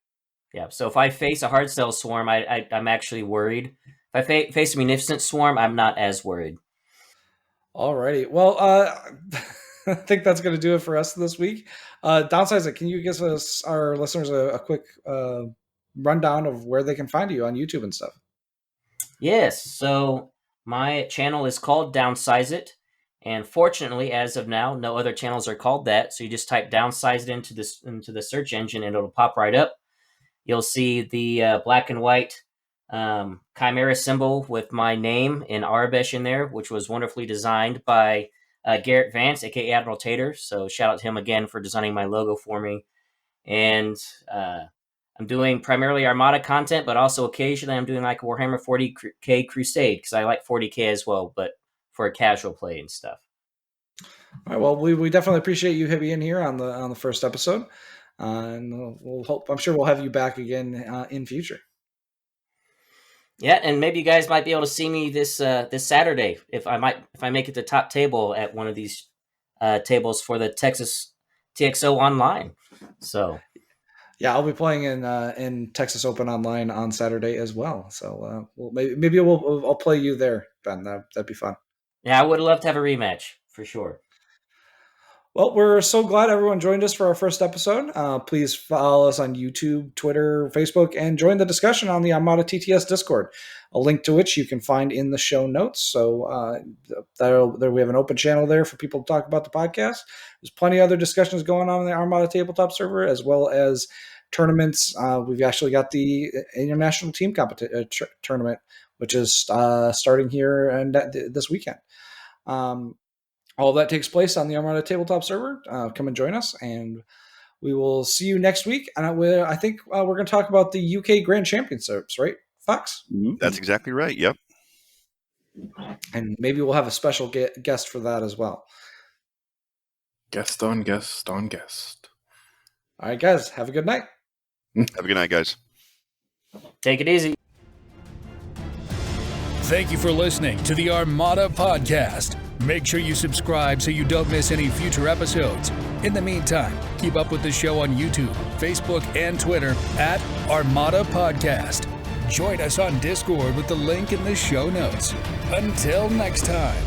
if I face a hard cell swarm, I'm actually worried. If I face a Munificent swarm, I'm not as worried. Alrighty. Well, I think that's going to do it for us this week. Downsizeit, can you give our listeners a quick rundown of where they can find you on YouTube and stuff? Yes. So my channel is called Downsizeit, and fortunately, as of now, no other channels are called that. So you just type Downsizeit into the search engine, and it'll pop right up. You'll see the black and white Chimera symbol with my name in Arabic in there, which was wonderfully designed by Garrett Vance, aka Admiral Tater. So shout out to him again for designing my logo for me. And I'm doing primarily Armada content, but also occasionally I'm doing like a Warhammer 40k Crusade because I like 40k as well, but for casual play and stuff. All right. Well, we definitely appreciate you being here on the first episode, and we'll hope. I'm sure we'll have you back again in future. Yeah, and maybe you guys might be able to see me this Saturday if I make it to top table at one of these tables for the Texas TXO Online. So yeah, I'll be playing in Texas Open Online on Saturday as well. So maybe I'll play you there, Ben. That'd be fun. Yeah, I would love to have a rematch for sure. Well, we're so glad everyone joined us for our first episode. Please follow us on YouTube, Twitter, Facebook, and join the discussion on the Armada TTS Discord, a link to which you can find in the show notes. So we have an open channel there for people to talk about the podcast. There's plenty of other discussions going on in the Armada tabletop server, as well as tournaments. We've actually got the International Team Tournament, which is starting here and this weekend. All of that takes place on the Armada tabletop server. Come and join us, and we will see you next week. And I think we're going to talk about the UK Grand Championships, right, Fox? That's exactly right. Yep. And maybe we'll have a special guest for that as well. Guest on guest on guest. All right, guys. Have a good night. Have a good night, guys. Take it easy. Thank you for listening to the Armada Podcast. Make sure you subscribe so you don't miss any future episodes. In the meantime, keep up with the show on YouTube, Facebook, and Twitter at Armada Podcast. Join us on Discord with the link in the show notes. Until next time.